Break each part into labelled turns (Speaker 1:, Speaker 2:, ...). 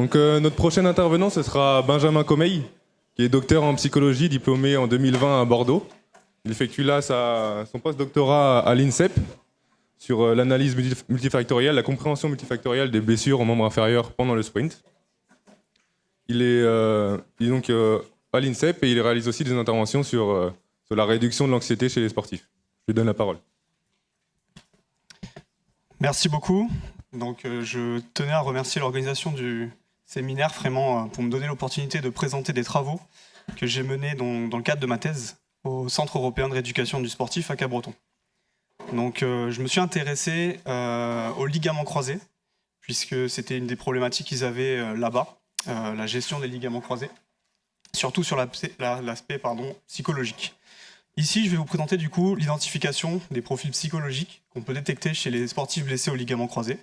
Speaker 1: Donc notre prochain intervenant, ce sera Benjamin Comeille, qui est docteur en psychologie, diplômé en 2020 à Bordeaux. Il effectue là son post-doctorat à l'INSEP sur l'analyse multifactorielle, la compréhension multifactorielle des blessures aux membres inférieurs pendant le sprint. Il est donc à l'INSEP et il réalise aussi des interventions sur la réduction de l'anxiété chez les sportifs. Je lui donne la parole.
Speaker 2: Merci beaucoup. Donc, je tenais à remercier l'organisation du séminaire vraiment pour me donner l'opportunité de présenter des travaux que j'ai menés dans le cadre de ma thèse au Centre européen de rééducation du sportif à Capbreton. Donc, je me suis intéressé aux ligaments croisés, puisque c'était une des problématiques qu'ils avaient là-bas, la gestion des ligaments croisés, surtout sur l'aspect psychologique. Ici, je vais vous présenter du coup l'identification des profils psychologiques qu'on peut détecter chez les sportifs blessés aux ligaments croisés,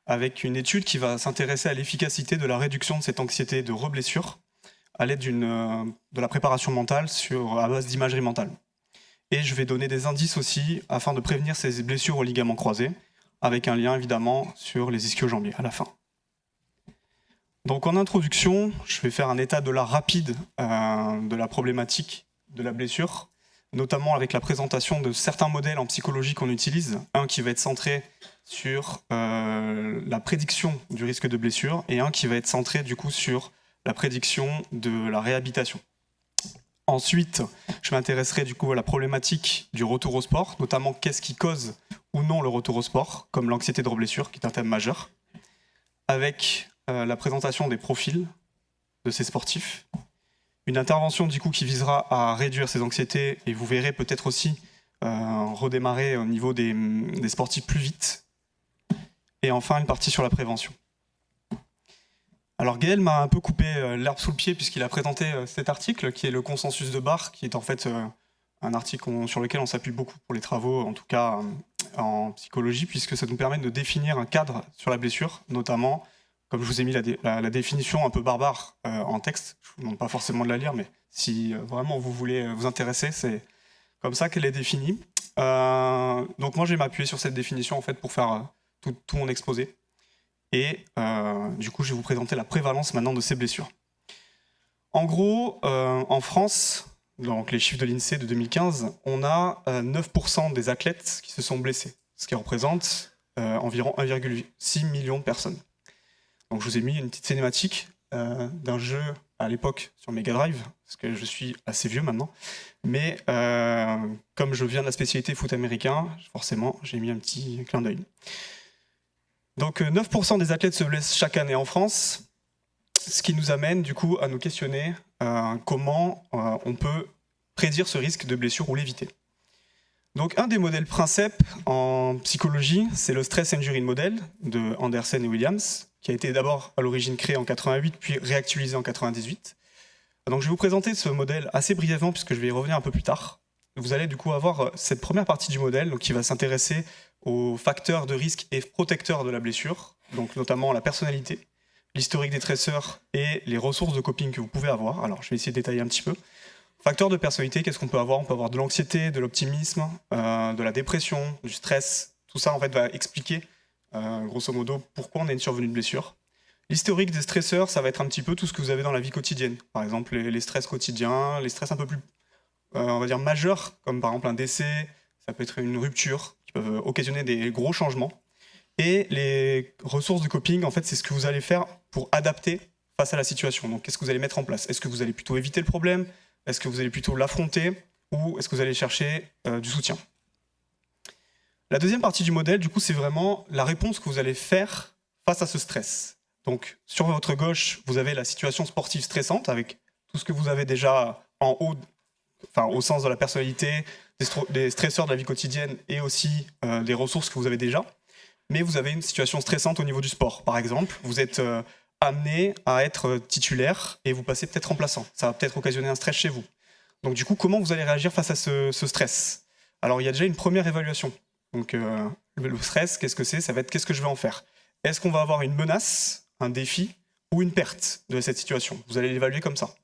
Speaker 2: avec une étude qui va s'intéresser à l'efficacité de la réduction de cette anxiété de reblessure à l'aide de la préparation mentale à base d'imagerie mentale. Et je vais donner des indices aussi afin de prévenir ces blessures aux ligaments croisés, avec un lien évidemment sur les ischio-jambiers à la fin. Donc en introduction, je vais faire un état de l'art rapide de la problématique de la blessure, notamment avec la présentation de certains modèles en psychologie qu'on utilise, un qui va être centré sur la prédiction du risque de blessure et un qui va être centré du coup sur la prédiction de la réhabilitation. Ensuite, je m'intéresserai du coup à la problématique du retour au sport, notamment qu'est-ce qui cause ou non le retour au sport, comme l'anxiété de reblessure, qui est un thème majeur, avec la présentation des profils de ces sportifs, une intervention du coup qui visera à réduire ces anxiétés, et vous verrez peut-être aussi redémarrer au niveau des sportifs plus vite, et enfin une partie sur la prévention. Alors Gaël m'a un peu coupé l'herbe sous le pied puisqu'il a présenté cet article qui est le consensus de Barr, qui est en fait un article sur lequel on s'appuie beaucoup pour les travaux, en tout cas en psychologie, puisque ça nous permet de définir un cadre sur la blessure, notamment, comme je vous ai mis la définition un peu barbare en texte. Je ne vous demande pas forcément de la lire, mais si vraiment vous voulez vous intéresser, c'est comme ça qu'elle est définie. Donc moi je vais m'appuyer sur cette définition en fait pour faire tout mon exposé. Et du coup, je vais vous présenter la prévalence maintenant de ces blessures. En gros, en France, donc les chiffres de l'INSEE de 2015, on a 9% des athlètes qui se sont blessés, ce qui représente environ 1,6 million de personnes. Donc je vous ai mis une petite cinématique d'un jeu à l'époque sur Mega Drive, parce que je suis assez vieux maintenant, mais comme je viens de la spécialité foot américain, forcément, j'ai mis un petit clin d'œil. Donc 9% des athlètes se blessent chaque année en France, ce qui nous amène du coup à nous questionner comment on peut prédire ce risque de blessure ou l'éviter. Donc un des modèles principes en psychologie, c'est le Stress Injury Model de Andersen et Williams, qui a été d'abord à l'origine créé en 88 puis réactualisé en 98. Donc je vais vous présenter ce modèle assez brièvement puisque je vais y revenir un peu plus tard. Vous allez du coup avoir cette première partie du modèle donc, qui va s'intéresser aux facteurs de risque et protecteurs de la blessure, donc notamment la personnalité, l'historique des stresseurs et les ressources de coping que vous pouvez avoir. Alors je vais essayer de détailler un petit peu. Facteurs de personnalité, qu'est-ce qu'on peut avoir ? On peut avoir de l'anxiété, de l'optimisme, de la dépression, du stress. Tout ça en fait va expliquer grosso modo pourquoi on a une survenue de blessure. L'historique des stresseurs, ça va être un petit peu tout ce que vous avez dans la vie quotidienne. Par exemple les stress quotidiens, les stress un peu plus on va dire majeurs, comme par exemple un décès, ça peut être une rupture, qui peuvent occasionner des gros changements. Et les ressources de coping, en fait, c'est ce que vous allez faire pour adapter face à la situation. Donc, qu'est-ce que vous allez mettre en place ? Est-ce que vous allez plutôt éviter le problème ? Est-ce que vous allez plutôt l'affronter ? Ou est-ce que vous allez chercher du soutien ? La deuxième partie du modèle, du coup, c'est vraiment la réponse que vous allez faire face à ce stress. Donc, sur votre gauche, vous avez la situation sportive stressante, avec tout ce que vous avez déjà en haut, enfin, au sens de la personnalité, des stresseurs de la vie quotidienne et aussi des ressources que vous avez déjà. Mais vous avez une situation stressante au niveau du sport. Par exemple, vous êtes amené à être titulaire et vous passez peut-être remplaçant. Ça va peut-être occasionner un stress chez vous. Donc du coup, comment vous allez réagir face à ce stress ? Alors il y a déjà une première évaluation. Donc le stress, qu'est-ce que c'est ? Ça va être qu'est-ce que je vais en faire ? Est-ce qu'on va avoir une menace, un défi ou une perte de cette situation ? Vous allez l'évaluer comme ça.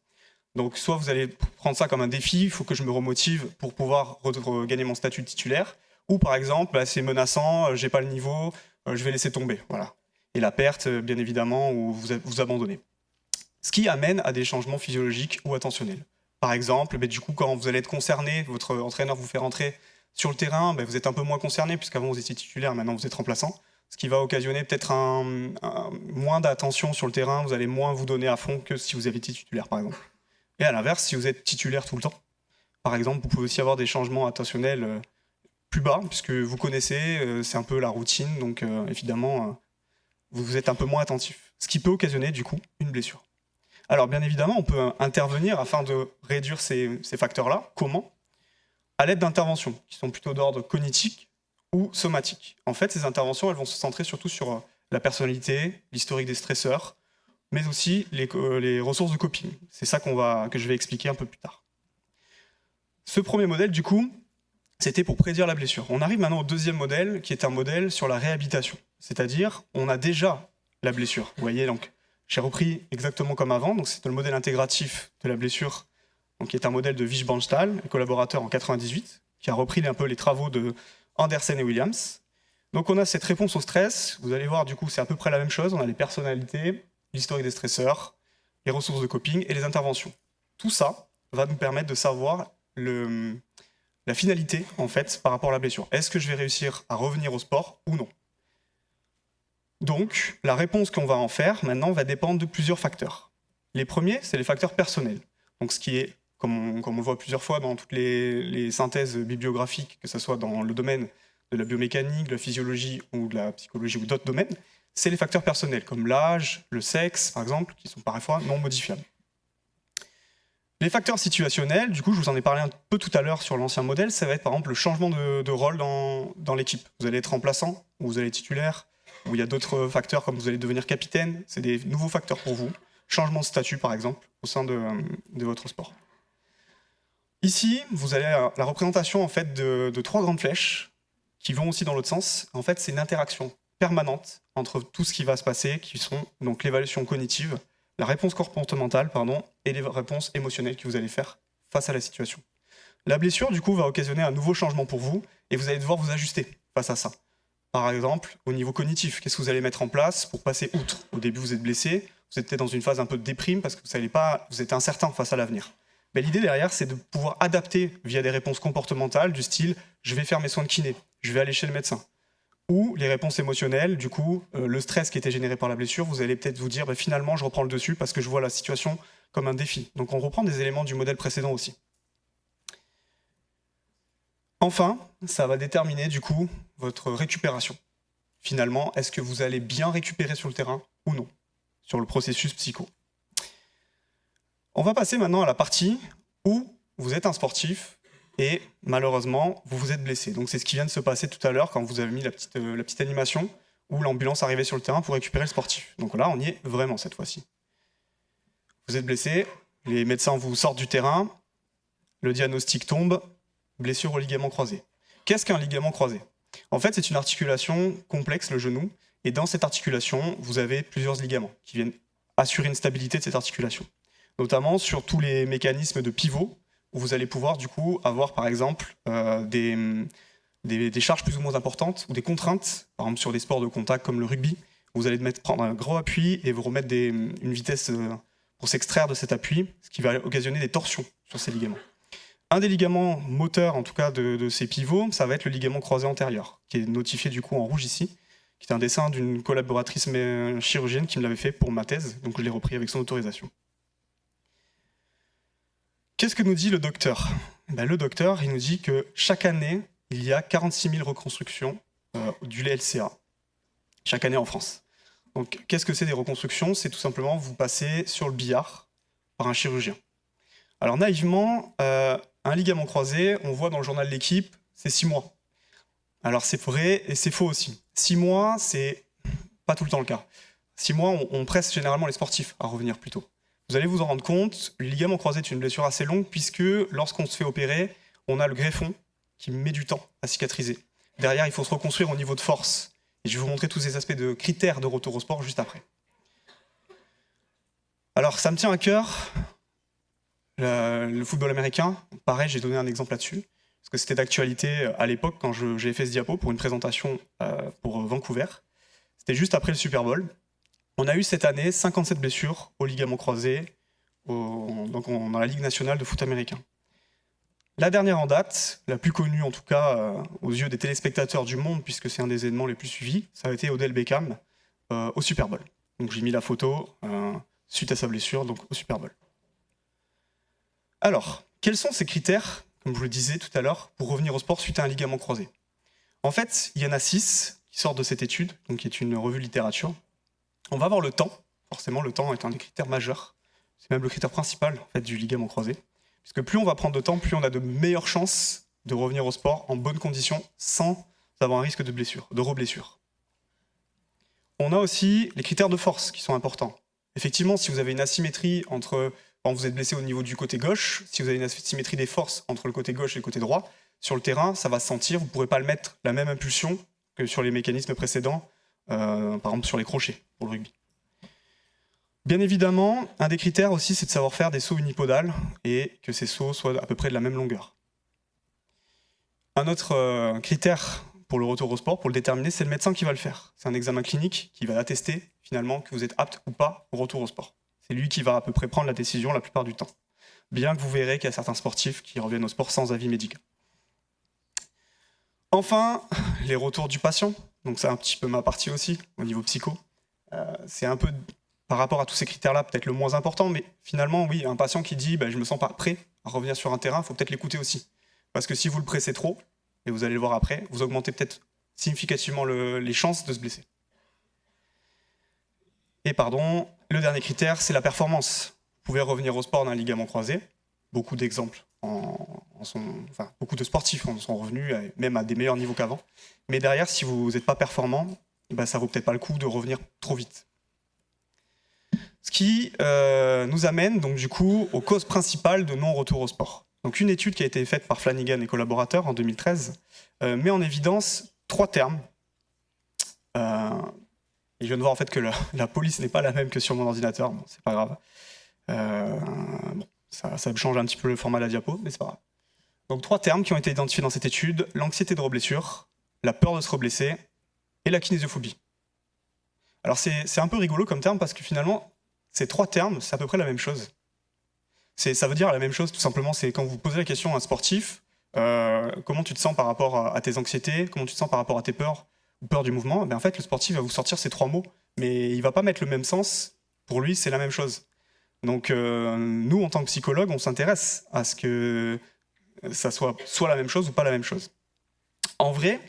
Speaker 2: Donc soit vous allez prendre ça comme un défi, il faut que je me remotive pour pouvoir regagner mon statut de titulaire, ou par exemple, c'est menaçant, j'ai pas le niveau, je vais laisser tomber. Voilà. et la perte, bien évidemment, où vous abandonnez. Ce qui amène à des changements physiologiques ou attentionnels. Par exemple, du coup, quand vous allez être concerné, votre entraîneur vous fait rentrer sur le terrain, vous êtes un peu moins concerné, puisqu'avant vous étiez titulaire, maintenant vous êtes remplaçant, ce qui va occasionner peut-être moins d'attention sur le terrain, vous allez moins vous donner à fond que si vous avez été titulaire, par exemple. Et à l'inverse, si vous êtes titulaire tout le temps, par exemple, vous pouvez aussi avoir des changements attentionnels plus bas, puisque vous connaissez, c'est un peu la routine, donc évidemment, vous êtes un peu moins attentif. Ce qui peut occasionner, du coup, une blessure. Alors, bien évidemment, on peut intervenir afin de réduire ces facteurs-là. Comment ? À l'aide d'interventions qui sont plutôt d'ordre cognitif ou somatique. En fait, ces interventions, elles vont se centrer surtout sur la personnalité, l'historique des stresseurs, mais aussi les ressources de coping. C'est ça que je vais expliquer un peu plus tard. Ce premier modèle, du coup, c'était pour prédire la blessure. On arrive maintenant au deuxième modèle, qui est un modèle sur la réhabilitation. C'est-à-dire, on a déjà la blessure. Vous voyez, donc, j'ai repris exactement comme avant. Donc, c'est le modèle intégratif de la blessure, donc, qui est un modèle de Wisch-Banstahl, collaborateur en 98, qui a repris un peu les travaux de Andersen et Williams. Donc, on a cette réponse au stress. Vous allez voir, du coup, c'est à peu près la même chose. On a les personnalités, l'historique des stresseurs, les ressources de coping et les interventions. Tout ça va nous permettre de savoir la finalité, en fait, par rapport à la blessure. Est-ce que je vais réussir à revenir au sport ou non ? Donc, la réponse qu'on va en faire, maintenant, va dépendre de plusieurs facteurs. Les premiers, c'est les facteurs personnels. Donc, ce qui est, comme on le voit plusieurs fois dans toutes les synthèses bibliographiques, que ce soit dans le domaine de la biomécanique, de la physiologie ou de la psychologie ou d'autres domaines, c'est les facteurs personnels, comme l'âge, le sexe, par exemple, qui sont parfois non modifiables. Les facteurs situationnels, du coup, je vous en ai parlé un peu tout à l'heure sur l'ancien modèle, ça va être par exemple le changement de rôle dans l'équipe. Vous allez être remplaçant, ou vous allez être titulaire, ou il y a d'autres facteurs comme vous allez devenir capitaine, c'est des nouveaux facteurs pour vous. Changement de statut, par exemple, au sein de votre sport. Ici, vous avez la représentation en fait, de 3 grandes flèches qui vont aussi dans l'autre sens. En fait, c'est une interaction permanente entre tout ce qui va se passer, qui sont donc l'évaluation cognitive, la réponse comportementale, et les réponses émotionnelles que vous allez faire face à la situation. La blessure, du coup, va occasionner un nouveau changement pour vous, et vous allez devoir vous ajuster face à ça. Par exemple, au niveau cognitif, qu'est-ce que vous allez mettre en place pour passer outre ? Au début, vous êtes blessé, vous êtes peut-être dans une phase un peu de déprime, parce que vous êtes incertain face à l'avenir. Mais l'idée derrière, c'est de pouvoir adapter via des réponses comportementales du style « je vais faire mes soins de kiné, je vais aller chez le médecin ». Ou les réponses émotionnelles, du coup, le stress qui était généré par la blessure, vous allez peut-être vous dire finalement je reprends le dessus parce que je vois la situation comme un défi. Donc on reprend des éléments du modèle précédent aussi. Enfin, ça va déterminer du coup votre récupération. Finalement, est-ce que vous allez bien récupérer sur le terrain ou non, sur le processus psycho. On va passer maintenant à la partie où vous êtes un sportif et malheureusement, vous vous êtes blessé. Donc c'est ce qui vient de se passer tout à l'heure quand vous avez mis la petite animation où l'ambulance arrivait sur le terrain pour récupérer le sportif. Donc là, on y est vraiment cette fois-ci. Vous êtes blessé, les médecins vous sortent du terrain, le diagnostic tombe, blessure au ligament croisé. Qu'est-ce qu'un ligament croisé ? En fait, c'est une articulation complexe, le genou, et dans cette articulation, vous avez plusieurs ligaments qui viennent assurer une stabilité de cette articulation. Notamment sur tous les mécanismes de pivot, où vous allez pouvoir du coup avoir par exemple des charges plus ou moins importantes ou des contraintes, par exemple sur des sports de contact comme le rugby, où vous allez prendre un gros appui et vous remettre une vitesse pour s'extraire de cet appui, ce qui va occasionner des torsions sur ces ligaments. Un des ligaments moteurs en tout cas de ces pivots, ça va être le ligament croisé antérieur, qui est notifié du coup en rouge ici, qui est un dessin d'une collaboratrice chirurgienne qui me l'avait fait pour ma thèse, donc je l'ai repris avec son autorisation. Qu'est-ce que nous dit le docteur ? Le docteur, il nous dit que chaque année, il y a 46 000 reconstructions du LCA, chaque année en France. Donc, qu'est-ce que c'est des reconstructions ? C'est tout simplement vous passez sur le billard par un chirurgien. Alors, naïvement, un ligament croisé, on voit dans le journal de l'équipe, c'est 6 mois. Alors, c'est vrai et c'est faux aussi. 6 mois, c'est pas tout le temps le cas. 6 mois, on presse généralement les sportifs à revenir plus tôt. Vous allez vous en rendre compte, le ligament croisé est une blessure assez longue puisque lorsqu'on se fait opérer, on a le greffon qui met du temps à cicatriser. Derrière, il faut se reconstruire au niveau de force. Et je vais vous montrer tous ces aspects de critères de retour au sport juste après. Alors, ça me tient à cœur, le football américain. Pareil, j'ai donné un exemple là-dessus, parce que c'était d'actualité à l'époque quand j'ai fait ce diapo pour une présentation pour Vancouver. c'était juste après le Super Bowl. On a eu cette année 57 blessures au ligament croisé dans la Ligue nationale de foot américain. La dernière en date, la plus connue en tout cas aux yeux des téléspectateurs du monde, puisque c'est un des événements les plus suivis, ça a été Odell Beckham au Super Bowl. Donc j'ai mis la photo suite à sa blessure, donc au Super Bowl. Alors, quels sont ces critères, comme je vous le disais tout à l'heure, pour revenir au sport suite à un ligament croisé? En fait, il y en a 6 qui sortent de cette étude, donc qui est une revue de littérature. On va voir le temps. Forcément, le temps est un des critères majeurs. C'est même le critère principal en fait, du ligament croisé. Puisque plus on va prendre de temps, plus on a de meilleures chances de revenir au sport en bonnes conditions sans avoir un risque de blessure, de reblessure. On a aussi les critères de force qui sont importants. Effectivement, si vous avez une asymétrie entre, quand vous êtes blessé au niveau du côté gauche, si vous avez une asymétrie des forces entre le côté gauche et le côté droit, sur le terrain, ça va se sentir, vous ne pourrez pas le mettre la même impulsion que sur les mécanismes précédents, par exemple sur les crochets pour le rugby. Bien évidemment, un des critères aussi, c'est de savoir faire des sauts unipodales et que ces sauts soient à peu près de la même longueur. Un autre critère pour le retour au sport, pour le déterminer, c'est le médecin qui va le faire. C'est un examen clinique qui va attester finalement que vous êtes apte ou pas au retour au sport. C'est lui qui va à peu près prendre la décision la plupart du temps. Bien que vous verrez qu'il y a certains sportifs qui reviennent au sport sans avis médical. Enfin, les retours du patient. Donc c'est un petit peu ma partie aussi, au niveau psycho. C'est un peu, par rapport à tous ces critères-là, peut-être le moins important, mais finalement, oui, un patient qui dit je me sens pas prêt à revenir sur un terrain, il faut peut-être l'écouter aussi. Parce que si vous le pressez trop, et vous allez le voir après, vous augmentez peut-être significativement les chances de se blesser. Et le dernier critère, c'est la performance. Vous pouvez revenir au sport d'un ligament croisé. Beaucoup d'exemples, beaucoup de sportifs en sont revenus, même à des meilleurs niveaux qu'avant. Mais derrière, si vous n'êtes pas performant, ça vaut peut-être pas le coup de revenir trop vite. Ce qui nous amène donc du coup aux causes principales de non-retour au sport. Donc une étude qui a été faite par Flanagan et collaborateurs en 2013 met en évidence 3 termes. Et je viens de voir en fait que la police n'est pas la même que sur mon ordinateur, bon, c'est pas grave. Ça change un petit peu le format de la diapo, mais c'est pas grave. Donc 3 termes qui ont été identifiés dans cette étude: l'anxiété de reblessure, la peur de se reblesser et la kinésiophobie. Alors c'est un peu rigolo comme terme parce que finalement, ces 3 termes, c'est à peu près la même chose. Ça veut dire la même chose, tout simplement, c'est quand vous posez la question à un sportif, comment tu te sens par rapport à tes anxiétés, comment tu te sens par rapport à tes peurs ou peur du mouvement, en fait, le sportif va vous sortir ces 3 mots, mais il va pas mettre le même sens. Pour lui, c'est la même chose. Donc nous, en tant que psychologue, on s'intéresse à ce que ça soit la même chose ou pas la même chose. En vrai,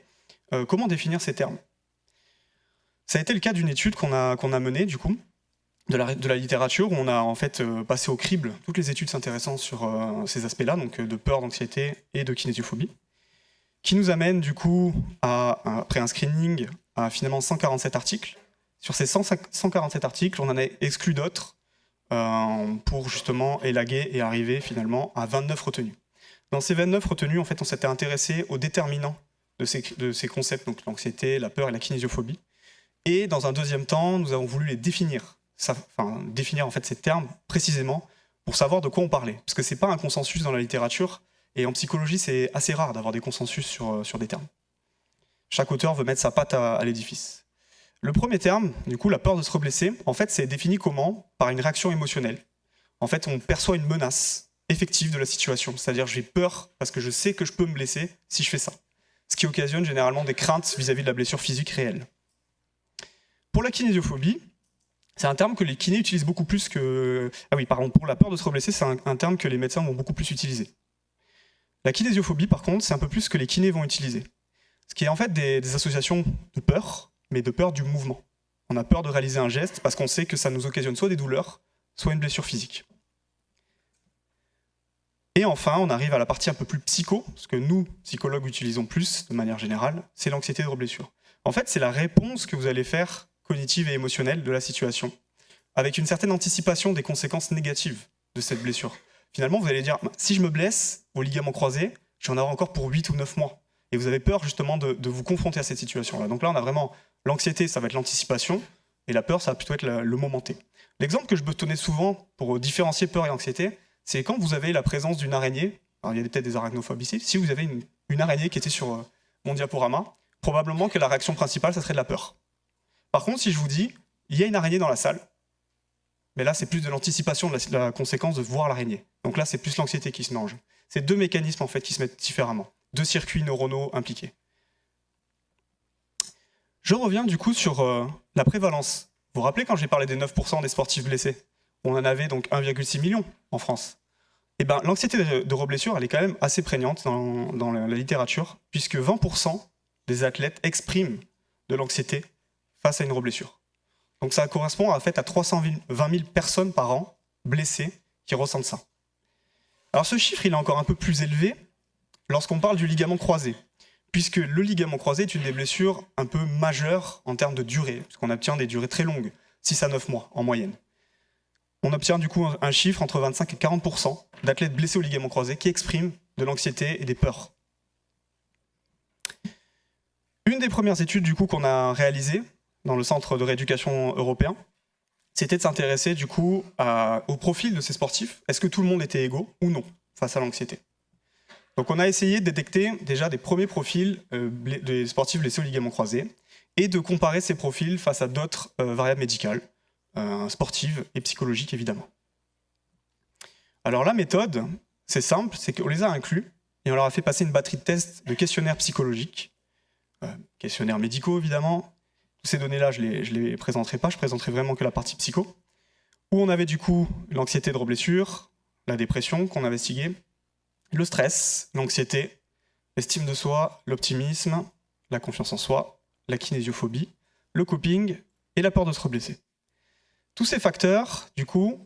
Speaker 2: comment définir ces termes? Ça a été le cas d'une étude qu'on a menée, du coup, de la littérature, où on a en fait passé au crible toutes les études s'intéressant sur ces aspects-là, donc de peur, d'anxiété et de kinésiophobie, qui nous amène du coup, après un screening, à finalement 147 articles. Sur ces 147 articles, on en a exclu d'autres pour justement élaguer et arriver finalement à 29 retenues. Dans ces 29 retenues, en fait, on s'était intéressé aux déterminants de ces concepts, donc l'anxiété, la peur et la kinésiophobie. Et dans un deuxième temps, nous avons voulu les définir en fait ces termes précisément pour savoir de quoi on parlait. Parce que c'est pas un consensus dans la littérature, et en psychologie, c'est assez rare d'avoir des consensus sur des termes. Chaque auteur veut mettre sa patte à l'édifice. Le premier terme, du coup, la peur de se reblesser, en fait, c'est défini comment? Par une réaction émotionnelle. En fait, on perçoit une menace effective de la situation. C'est-à-dire, j'ai peur parce que je sais que je peux me blesser si je fais ça. Ce qui occasionne généralement des craintes vis-à-vis de la blessure physique réelle. Pour la kinésiophobie, c'est un terme que les kinés utilisent beaucoup plus que... pour la peur de se reblesser, c'est un terme que les médecins vont beaucoup plus utiliser. La kinésiophobie, par contre, c'est un peu plus ce que les kinés vont utiliser. Ce qui est en fait des associations de peur, mais de peur du mouvement. On a peur de réaliser un geste parce qu'on sait que ça nous occasionne soit des douleurs, soit une blessure physique. Et enfin, on arrive à la partie un peu plus psycho, ce que nous, psychologues, utilisons plus de manière générale, c'est l'anxiété de reblessure. En fait, c'est la réponse que vous allez faire cognitive et émotionnelle de la situation, avec une certaine anticipation des conséquences négatives de cette blessure. Finalement, vous allez dire, si je me blesse au ligament croisé, j'en aurai encore pour 8 ou 9 mois. Et vous avez peur justement de vous confronter à cette situation-là. Donc là, on a vraiment l'anxiété, ça va être l'anticipation, et la peur, ça va plutôt être le moment T. L'exemple que je peux donner souvent pour différencier peur et anxiété, c'est quand vous avez la présence d'une araignée, alors il y a peut-être des arachnophobes ici, si vous avez une araignée qui était sur mon diaporama, probablement que la réaction principale, ça serait de la peur. Par contre, si je vous dis, il y a une araignée dans la salle, mais là, c'est plus de l'anticipation de la conséquence de voir l'araignée. Donc là, c'est plus l'anxiété qui se mélange. C'est deux mécanismes en fait qui se mettent différemment, deux circuits neuronaux impliqués. Je reviens du coup sur la prévalence. Vous vous rappelez quand j'ai parlé des 9% des sportifs blessés? On en avait donc 1,6 million en France. Et ben, l'anxiété de reblessure, elle est quand même assez prégnante dans la littérature, puisque 20% des athlètes expriment de l'anxiété face à une reblessure. Donc ça correspond en fait à 320 000 personnes par an blessées qui ressentent ça. Alors ce chiffre, il est encore un peu plus élevé lorsqu'on parle du ligament croisé, puisque le ligament croisé est une des blessures un peu majeures en termes de durée, puisqu'on obtient des durées très longues, 6 à 9 mois en moyenne. On obtient du coup un chiffre entre 25 et 40% d'athlètes blessés au ligament croisé qui expriment de l'anxiété et des peurs. Une des premières études du coup qu'on a réalisées dans le centre de rééducation européen, c'était de s'intéresser du coup au profil de ces sportifs. Est-ce que tout le monde était égaux ou non face à l'anxiété? Donc on a essayé de détecter déjà des premiers profils des sportifs blessés au ligament croisé et de comparer ces profils face à d'autres variables médicales, sportives et psychologiques évidemment. Alors la méthode, c'est simple, c'est qu'on les a inclus et on leur a fait passer une batterie de tests de questionnaires psychologiques, questionnaires médicaux évidemment. Toutes ces données-là, je les présenterai pas, je présenterai vraiment que la partie psycho, où on avait du coup l'anxiété de reblessure, la dépression qu'on investiguait, le stress, l'anxiété, l'estime de soi, l'optimisme, la confiance en soi, la kinésiophobie, le coping et la peur de se reblesser. Tous ces facteurs, du coup,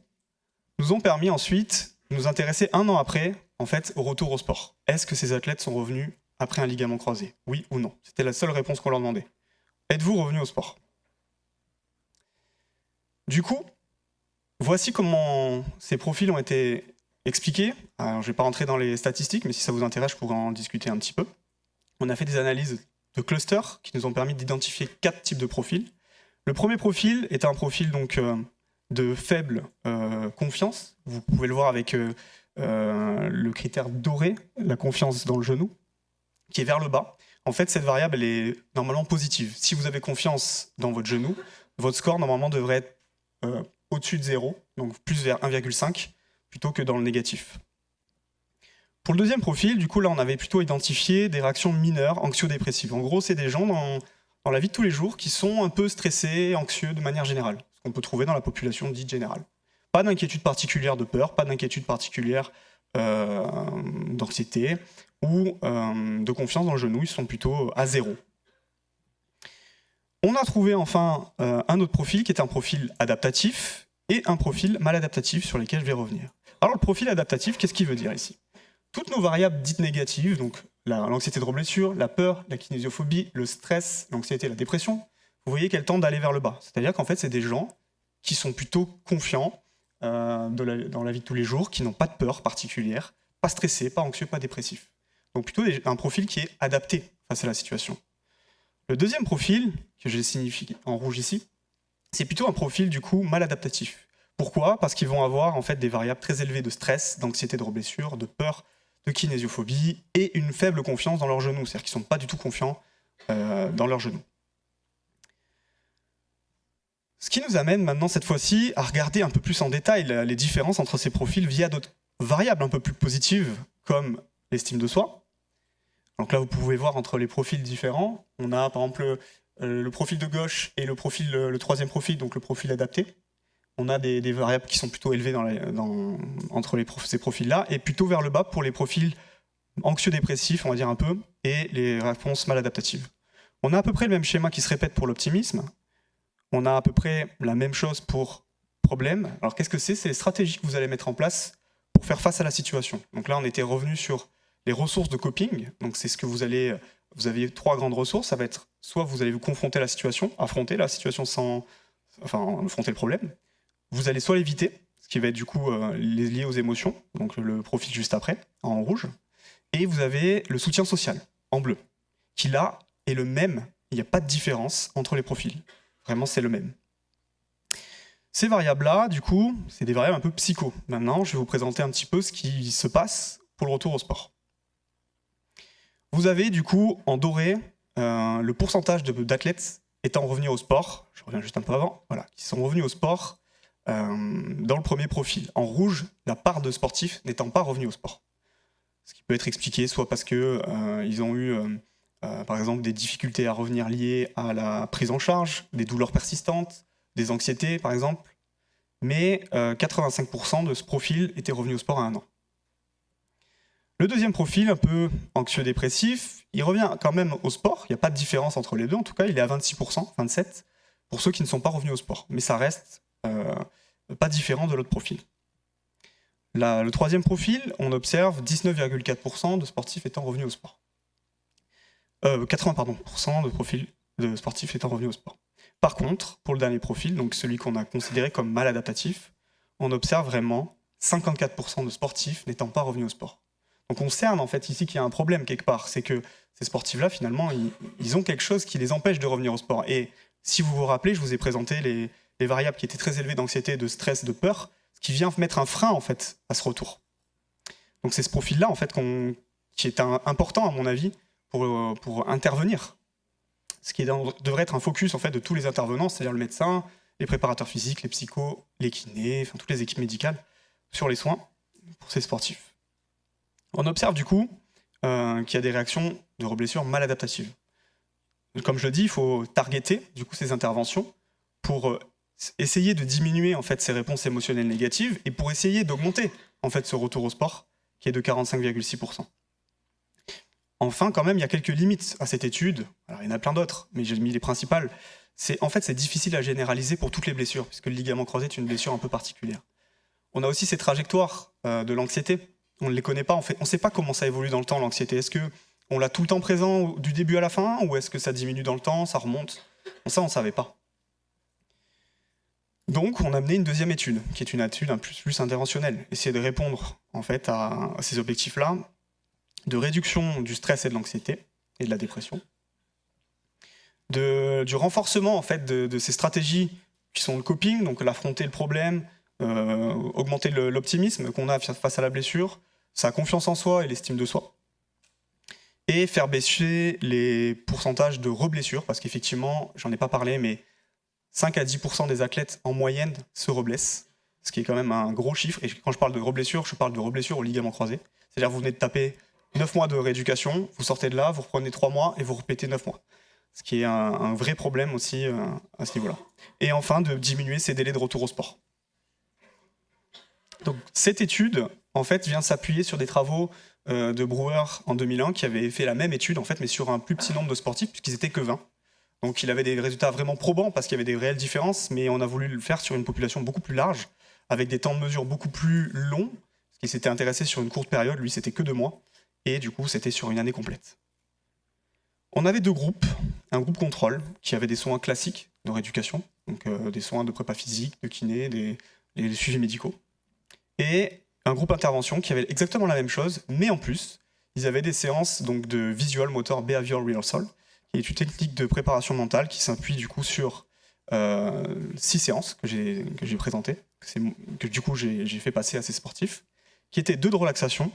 Speaker 2: nous ont permis ensuite de nous intéresser un an après, en fait, au retour au sport. Est-ce que ces athlètes sont revenus après un ligament croisé? Oui ou non? C'était la seule réponse qu'on leur demandait. Êtes-vous revenu au sport? Du coup, voici comment ces profils ont été expliqués. Alors, je ne vais pas rentrer dans les statistiques, mais si ça vous intéresse, je pourrais en discuter un petit peu. On a fait des analyses de clusters qui nous ont permis d'identifier 4 types de profils. Le premier profil est un profil donc, de faible confiance. Vous pouvez le voir avec le critère doré, la confiance dans le genou, qui est vers le bas. En fait, cette variable, elle est normalement positive. Si vous avez confiance dans votre genou, votre score, normalement, devrait être au-dessus de 0, donc plus vers 1,5, plutôt que dans le négatif. Pour le deuxième profil, du coup, là, on avait plutôt identifié des réactions mineures, anxio-dépressives. En gros, c'est des gens dans la vie de tous les jours qui sont un peu stressés, anxieux de manière générale, ce qu'on peut trouver dans la population dite générale. Pas d'inquiétude particulière de peur, pas d'inquiétude particulière d'anxiété ou de confiance dans le genou, ils sont plutôt à 0. On a trouvé enfin un autre profil qui est un profil adaptatif et un profil maladaptatif sur lesquels je vais revenir. Alors le profil adaptatif, qu'est-ce qu'il veut dire ici? Toutes nos variables dites négatives, donc l'anxiété de reblessure, la peur, la kinésiophobie, le stress, l'anxiété, la dépression, vous voyez qu'elles tendent à aller vers le bas. C'est-à-dire qu'en fait, c'est des gens qui sont plutôt confiants dans la vie de tous les jours, qui n'ont pas de peur particulière, pas stressés, pas anxieux, pas dépressifs. Donc plutôt un profil qui est adapté face à la situation. Le deuxième profil, que j'ai signifié en rouge ici, c'est plutôt un profil du coup maladaptatif. Pourquoi? Parce qu'ils vont avoir en fait des variables très élevées de stress, d'anxiété de reblessure, de peur, de kinésiophobie et une faible confiance dans leurs genoux, c'est-à-dire qu'ils ne sont pas du tout confiants dans leurs genoux. Ce qui nous amène maintenant cette fois-ci à regarder un peu plus en détail les différences entre ces profils via d'autres variables un peu plus positives comme l'estime de soi. Donc là, vous pouvez voir entre les profils différents, on a par exemple le profil de gauche et le troisième profil, donc le profil adapté. On a des variables qui sont plutôt élevées entre ces profils-là, et plutôt vers le bas pour les profils anxieux-dépressifs, on va dire un peu, et les réponses maladaptatives. On a à peu près le même schéma qui se répète pour l'optimisme. On a à peu près la même chose pour problème. Alors qu'est-ce que c'est? C'est les stratégies que vous allez mettre en place pour faire face à la situation. Donc là, on était revenu sur les ressources de coping. Donc c'est ce que vous avez 3 grandes ressources. Ça va être soit vous allez vous confronter à la situation, affronter la situation affronter le problème. Vous allez soit l'éviter, ce qui va être du coup lié aux émotions, donc le profil juste après, en rouge. Et vous avez le soutien social, en bleu, qui là est le même. Il n'y a pas de différence entre les profils. Vraiment, c'est le même. Ces variables-là, du coup, c'est des variables un peu psycho. Maintenant, je vais vous présenter un petit peu ce qui se passe pour le retour au sport. Vous avez du coup en doré le pourcentage d'athlètes étant revenus au sport, je reviens juste un peu avant, voilà, qui sont revenus au sport dans le premier profil. En rouge, la part de sportifs n'étant pas revenus au sport. Ce qui peut être expliqué soit parce qu'ils ont eu, par exemple, des difficultés à revenir liées à la prise en charge, des douleurs persistantes, des anxiétés, par exemple. Mais 85% de ce profil était revenu au sport à 1 an. Le deuxième profil, un peu anxieux-dépressif, il revient quand même au sport. Il n'y a pas de différence entre les deux. En tout cas, il est à 26%, 27% pour ceux qui ne sont pas revenus au sport. Mais ça reste pas différent de l'autre profil. Le troisième profil, on observe 19,4% de sportifs étant revenus au sport. 80% de sportifs étant revenus au sport. Par contre, pour le dernier profil, donc celui qu'on a considéré comme maladaptatif, on observe vraiment 54% de sportifs n'étant pas revenus au sport. Donc on cerne en fait ici qu'il y a un problème quelque part, c'est que ces sportifs-là, finalement, ils ont quelque chose qui les empêche de revenir au sport. Et si vous vous rappelez, je vous ai présenté les variables qui étaient très élevées d'anxiété, de stress, de peur, ce qui vient mettre un frein en fait à ce retour. Donc c'est ce profil-là en fait qui est important à mon avis pour intervenir. Ce qui devrait être un focus en fait de tous les intervenants, c'est-à-dire le médecin, les préparateurs physiques, les psychos, les kinés, enfin toutes les équipes médicales sur les soins pour ces sportifs. On observe du coup qu'il y a des réactions de reblessures maladaptatives. Comme je le dis, il faut targeter du coup ces interventions pour essayer de diminuer en fait ces réponses émotionnelles négatives et pour essayer d'augmenter en fait ce retour au sport qui est de 45,6%. Enfin, quand même, il y a quelques limites à cette étude. Alors, il y en a plein d'autres, mais j'ai mis les principales. C'est difficile à généraliser pour toutes les blessures, puisque le ligament croisé est une blessure un peu particulière. On a aussi ces trajectoires de l'anxiété. On ne les connaît pas, on ne sait pas comment ça évolue dans le temps, l'anxiété. Est-ce qu'on l'a tout le temps présent du début à la fin, ou est-ce que ça diminue dans le temps, ça remonte? Ça, on ne savait pas. Donc, on a mené une deuxième étude, qui est une étude un peu plus interventionnelle. Essayer de répondre en fait, à ces objectifs-là, de réduction du stress et de l'anxiété et de la dépression, du renforcement en fait, de ces stratégies qui sont le coping, donc l'affronter le problème, augmenter l'optimisme qu'on a face à la blessure, sa confiance en soi et l'estime de soi, et faire baisser les pourcentages de reblessures, parce qu'effectivement, j'en ai pas parlé, mais 5 à 10% des athlètes en moyenne se reblessent, ce qui est quand même un gros chiffre. Et quand je parle de reblessure, je parle de reblessure au ligament croisé. C'est-à-dire que vous venez de taper 9 mois de rééducation, vous sortez de là, vous reprenez 3 mois et vous répétez 9 mois. Ce qui est un vrai problème aussi à ce niveau-là. Et enfin, de diminuer ces délais de retour au sport. Donc, cette étude, en fait, vient s'appuyer sur des travaux de Brewer en 2001 qui avaient fait la même étude, en fait, mais sur un plus petit nombre de sportifs, puisqu'ils étaient que 20. Donc, il avait des résultats vraiment probants parce qu'il y avait des réelles différences, mais on a voulu le faire sur une population beaucoup plus large, avec des temps de mesure beaucoup plus longs, parce qu'il s'était intéressé sur une courte période, lui, c'était que 2 mois. Et du coup, c'était sur une année complète. On avait 2 groupes. Un groupe contrôle, qui avait des soins classiques de rééducation, donc des soins de prépa physique, de kiné, des suivis médicaux. Et un groupe intervention qui avait exactement la même chose, mais en plus, ils avaient des séances donc, de Visual Motor Behavioral Rehearsal, qui est une technique de préparation mentale qui s'appuie du coup sur 6 séances que j'ai présentées, que du coup j'ai fait passer à ces sportifs, qui étaient 2 de relaxation,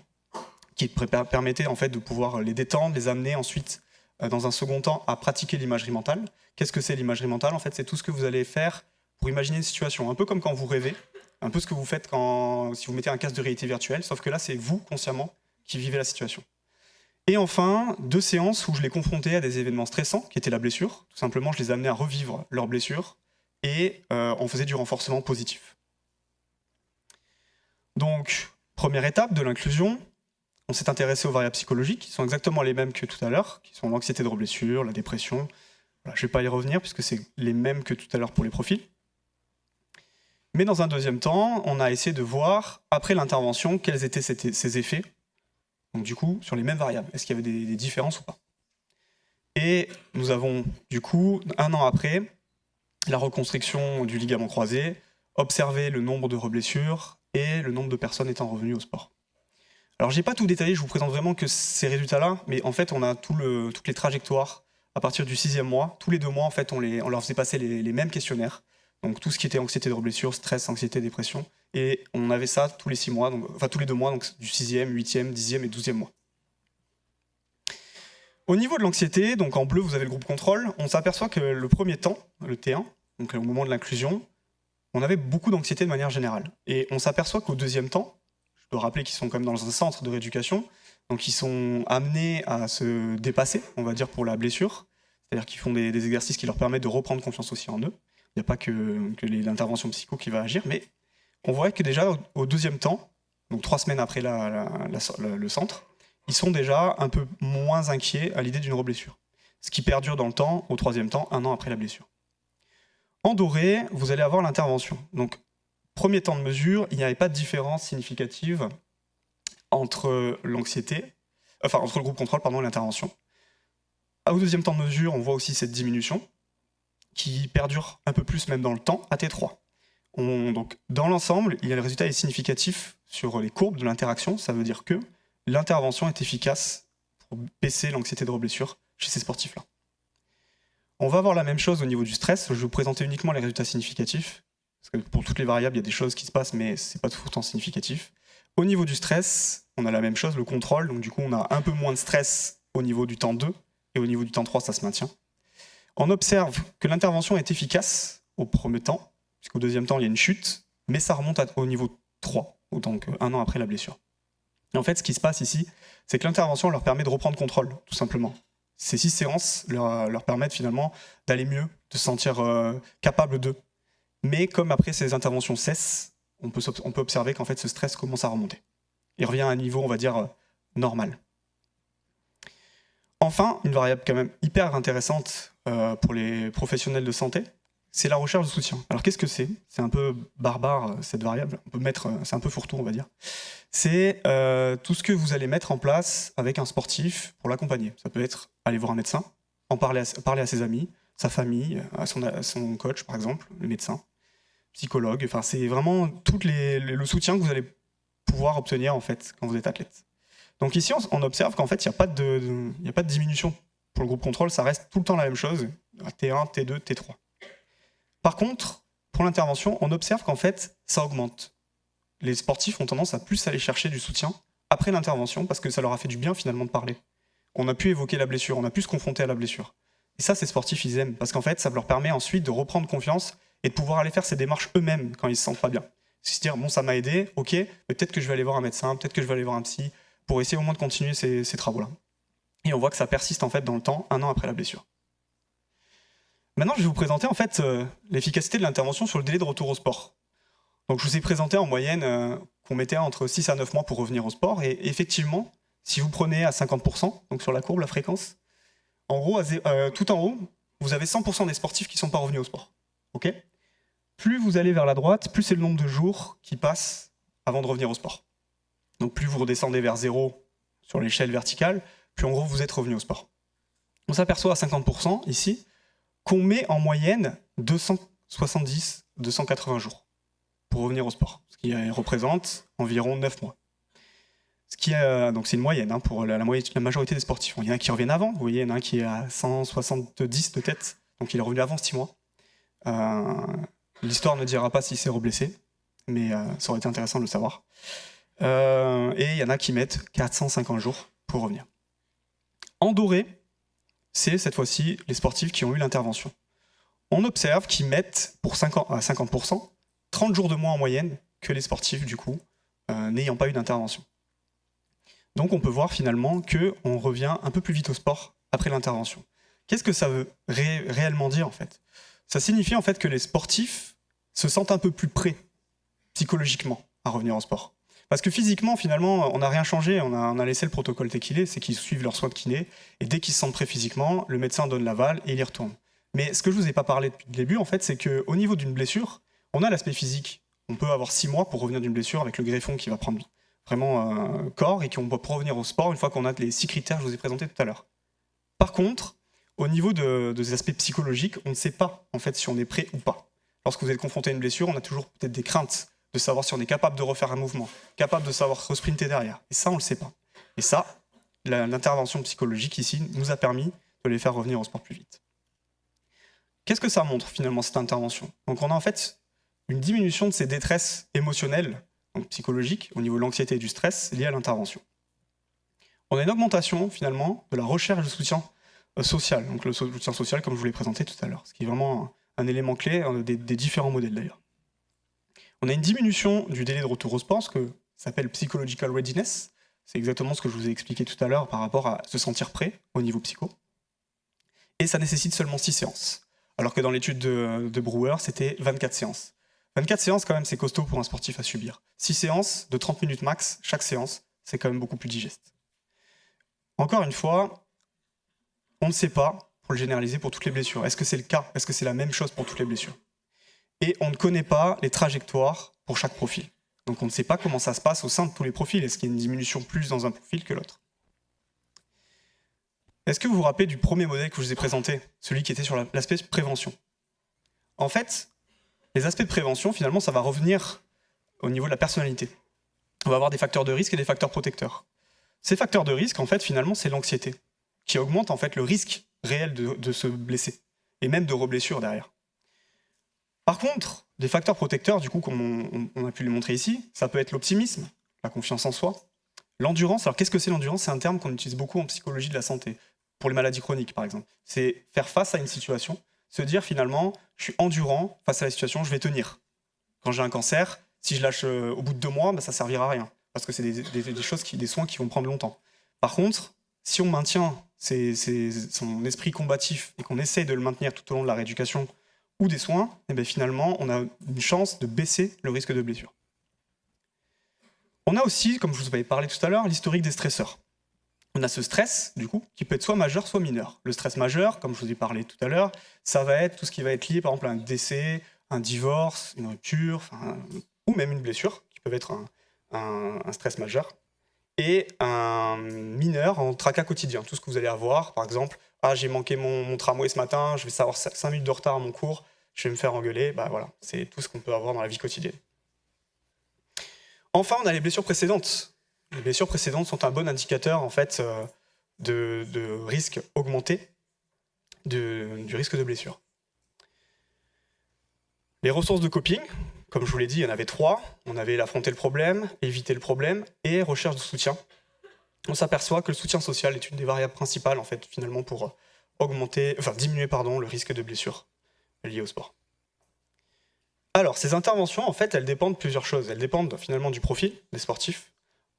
Speaker 2: qui permettait en fait de pouvoir les détendre, les amener ensuite, dans un second temps, à pratiquer l'imagerie mentale. Qu'est-ce que c'est l'imagerie mentale? En fait, c'est tout ce que vous allez faire pour imaginer une situation, un peu comme quand vous rêvez, un peu ce que vous faites si vous mettez un casque de réalité virtuelle, sauf que là, c'est vous, consciemment, qui vivez la situation. Et enfin, 2 séances où je les confrontais à des événements stressants, qui étaient la blessure. Tout simplement, je les amenais à revivre leur blessure, et on faisait du renforcement positif. Donc, première étape de l'inclusion, on s'est intéressé aux variables psychologiques, qui sont exactement les mêmes que tout à l'heure, qui sont l'anxiété de reblessure, la dépression. Voilà, je ne vais pas y revenir, puisque c'est les mêmes que tout à l'heure pour les profils. Mais dans un deuxième temps, on a essayé de voir, après l'intervention, quels étaient ces effets. Donc du coup, sur les mêmes variables, est-ce qu'il y avait des différences ou pas? Et nous avons, du coup, 1 an après, la reconstruction du ligament croisé, observé le nombre de reblessures et le nombre de personnes étant revenues au sport. Alors, j'ai pas tout détaillé, je vous présente vraiment que ces résultats-là, mais en fait, on a toutes les trajectoires à partir du 6e mois. Tous les 2 mois, en fait, on leur faisait passer les mêmes questionnaires. Donc, tout ce qui était anxiété de reblessure, stress, anxiété, dépression. Et on avait ça tous les 6 mois, tous les 2 mois, donc du 6e, 8e, 10e et 12e mois. Au niveau de l'anxiété, donc en bleu vous avez le groupe contrôle, on s'aperçoit que le premier temps, le T1, donc au moment de l'inclusion, on avait beaucoup d'anxiété de manière générale. Et on s'aperçoit qu'au deuxième temps, je peux rappeler qu'ils sont quand même dans un centre de rééducation, donc ils sont amenés à se dépasser, on va dire, pour la blessure, c'est-à-dire qu'ils font des exercices qui leur permettent de reprendre confiance aussi en eux. Il n'y a pas que l'intervention psycho qui va agir, mais on voit que déjà au deuxième temps, donc 3 semaines après le centre, ils sont déjà un peu moins inquiets à l'idée d'une reblessure. Ce qui perdure dans le temps, au 3e temps, 1 an après la blessure. En doré, vous allez avoir l'intervention. Donc, premier temps de mesure, il n'y avait pas de différence significative entre l'anxiété, enfin entre le groupe contrôle et l'intervention. Au deuxième temps de mesure, on voit aussi cette diminution qui perdure un peu plus même dans le temps à T3. Donc, dans l'ensemble, le résultat est significatif sur les courbes de l'interaction. Ça veut dire que l'intervention est efficace pour baisser l'anxiété de reblessure chez ces sportifs-là. On va voir la même chose au niveau du stress. Je vais vous présenter uniquement les résultats significatifs. Parce que pour toutes les variables, il y a des choses qui se passent, mais ce n'est pas tout le temps significatif. Au niveau du stress, on a la même chose, le contrôle. Donc du coup, on a un peu moins de stress au niveau du temps 2, et au niveau du temps 3, ça se maintient. On observe que l'intervention est efficace au premier temps, puisqu'au deuxième temps, il y a une chute, mais ça remonte au niveau 3, donc 1 an après la blessure. Et en fait, ce qui se passe ici, c'est que l'intervention leur permet de reprendre contrôle, tout simplement. Ces 6 séances leur permettent finalement d'aller mieux, de se sentir capable d'eux. Mais comme après ces interventions cessent, on peut observer qu'en fait ce stress commence à remonter. Il revient à un niveau, on va dire, normal. Enfin, une variable quand même hyper intéressante pour les professionnels de santé, c'est la recherche de soutien. Alors qu'est-ce que c'est ? C'est un peu barbare cette variable, c'est un peu fourre-tout on va dire. C'est tout ce que vous allez mettre en place avec un sportif pour l'accompagner. Ça peut être aller voir un médecin, parler à ses amis, sa famille, à son coach par exemple, le médecin, psychologue. Enfin, c'est vraiment tout le soutien que vous allez pouvoir obtenir en fait quand vous êtes athlète. Donc ici, on observe qu'en fait, il n'y a pas de diminution pour le groupe contrôle, ça reste tout le temps la même chose, T1, T2, T3. Par contre, pour l'intervention, on observe qu'en fait, ça augmente. Les sportifs ont tendance à plus aller chercher du soutien après l'intervention parce que ça leur a fait du bien finalement de parler. On a pu évoquer la blessure, on a pu se confronter à la blessure. Et ça, ces sportifs, ils aiment parce qu'en fait, ça leur permet ensuite de reprendre confiance et de pouvoir aller faire ces démarches eux-mêmes quand ils se sentent pas bien. C'est se dire, bon, ça m'a aidé, ok, mais peut-être que je vais aller voir un médecin, peut-être que je vais aller voir un psy pour essayer au moins de continuer ces travaux-là. Et on voit que ça persiste en fait dans le temps, 1 an après la blessure. Maintenant, je vais vous présenter en fait l'efficacité de l'intervention sur le délai de retour au sport. Donc, je vous ai présenté en moyenne qu'on mettait entre 6 à 9 mois pour revenir au sport. Et effectivement, si vous prenez à 50%, donc sur la courbe, la fréquence, en gros, tout en haut, vous avez 100% des sportifs qui ne sont pas revenus au sport. Okay ? Plus vous allez vers la droite, plus c'est le nombre de jours qui passent avant de revenir au sport. Donc, plus vous redescendez vers 0 sur l'échelle verticale, plus en gros, vous êtes revenu au sport. On s'aperçoit à 50% ici qu'on met en moyenne 270-280 jours pour revenir au sport, ce qui représente environ 9 mois. Donc c'est une moyenne pour la majorité des sportifs. Il y en a qui reviennent avant, vous voyez, il y en a un qui est à 170 de tête, donc il est revenu avant 6 mois. L'histoire ne dira pas s'il s'est reblessé, mais ça aurait été intéressant de le savoir. Et il y en a qui mettent 450 jours pour revenir. En doré, c'est cette fois-ci les sportifs qui ont eu l'intervention. On observe qu'ils mettent à 50%, 30 jours de moins en moyenne que les sportifs, du coup, n'ayant pas eu d'intervention. Donc on peut voir finalement qu'on revient un peu plus vite au sport après l'intervention. Qu'est-ce que ça veut réellement dire en fait ? Ça signifie en fait que les sportifs se sentent un peu plus prêts psychologiquement à revenir au sport. Parce que physiquement, finalement, on n'a rien changé, on a laissé le protocole tel qu'il est, c'est qu'ils suivent leurs soins de kiné, et dès qu'ils se sentent prêts physiquement, le médecin donne l'aval et il y retourne. Mais ce que je ne vous ai pas parlé depuis le début, en fait, c'est qu'au niveau d'une blessure, on a l'aspect physique. On peut avoir 6 mois pour revenir d'une blessure avec le greffon qui va prendre vraiment corps et qu'on peut revenir au sport une fois qu'on a les 6 critères que je vous ai présentés tout à l'heure. Par contre, au niveau des aspects psychologiques, on ne sait pas en fait si on est prêt ou pas. Lorsque vous êtes confronté à une blessure, on a toujours peut-être des craintes de savoir si on est capable de refaire un mouvement, capable de savoir resprinter derrière. Et ça, on ne le sait pas. Et ça, l'intervention psychologique ici nous a permis de les faire revenir au sport plus vite. Qu'est-ce que ça montre finalement cette intervention ? Donc on a en fait une diminution de ces détresses émotionnelles, donc psychologiques, au niveau de l'anxiété et du stress liées à l'intervention. On a une augmentation finalement de la recherche de soutien social, donc le soutien social comme je vous l'ai présenté tout à l'heure, ce qui est vraiment un élément clé des différents modèles d'ailleurs. On a une diminution du délai de retour au sport, ce que s'appelle psychological readiness. C'est exactement ce que je vous ai expliqué tout à l'heure par rapport à se sentir prêt au niveau psycho. Et ça nécessite seulement 6 séances. Alors que dans l'étude de Brewer, c'était 24 séances. 24 séances, quand même, c'est costaud pour un sportif à subir. 6 séances de 30 minutes max, chaque séance, c'est quand même beaucoup plus digeste. Encore une fois, on ne sait pas, pour le généraliser, pour toutes les blessures. Est-ce que c'est le cas? Est-ce que c'est la même chose pour toutes les blessures? Et on ne connaît pas les trajectoires pour chaque profil. Donc on ne sait pas comment ça se passe au sein de tous les profils. Est-ce qu'il y a une diminution plus dans un profil que l'autre? Est-ce que vous vous rappelez du premier modèle que je vous ai présenté, celui qui était sur l'aspect prévention? En fait, les aspects de prévention, finalement, ça va revenir au niveau de la personnalité. On va avoir des facteurs de risque et des facteurs protecteurs. Ces facteurs de risque, en fait, finalement, c'est l'anxiété, qui augmente en fait le risque réel de se blesser, et même de reblessure derrière. Par contre, des facteurs protecteurs, du coup, comme on a pu le montrer ici, ça peut être l'optimisme, la confiance en soi, l'endurance. Alors qu'est-ce que c'est l'endurance? C'est un terme qu'on utilise beaucoup en psychologie de la santé, pour les maladies chroniques par exemple. C'est faire face à une situation, se dire finalement, je suis endurant face à la situation, je vais tenir. Quand j'ai un cancer, si je lâche au bout de 2 mois, ça ne servira à rien, parce que c'est des soins qui vont prendre longtemps. Par contre, si on maintient son esprit combatif et qu'on essaye de le maintenir tout au long de la rééducation ou des soins, et bien finalement, on a une chance de baisser le risque de blessure. On a aussi, comme je vous avais parlé tout à l'heure, l'historique des stresseurs. On a ce stress, du coup, qui peut être soit majeur, soit mineur. Le stress majeur, comme je vous ai parlé tout à l'heure, ça va être tout ce qui va être lié, par exemple, à un décès, un divorce, une rupture, ou même une blessure, qui peuvent être un stress majeur. Et un mineur en tracas quotidien, tout ce que vous allez avoir, par exemple, j'ai manqué mon tramway ce matin, je vais avoir 5 minutes de retard à mon cours, je vais me faire engueuler, voilà, c'est tout ce qu'on peut avoir dans la vie quotidienne. Enfin, on a les blessures précédentes. Les blessures précédentes sont un bon indicateur en fait de risque augmenté du risque de blessure. Les ressources de coping, comme je vous l'ai dit, il y en avait 3. On avait l'affronter le problème, éviter le problème et recherche de soutien. On s'aperçoit que le soutien social est une des variables principales en fait finalement pour diminuer le risque de blessure lié au sport. Alors, ces interventions, en fait, elles dépendent de plusieurs choses. Elles dépendent finalement du profil des sportifs,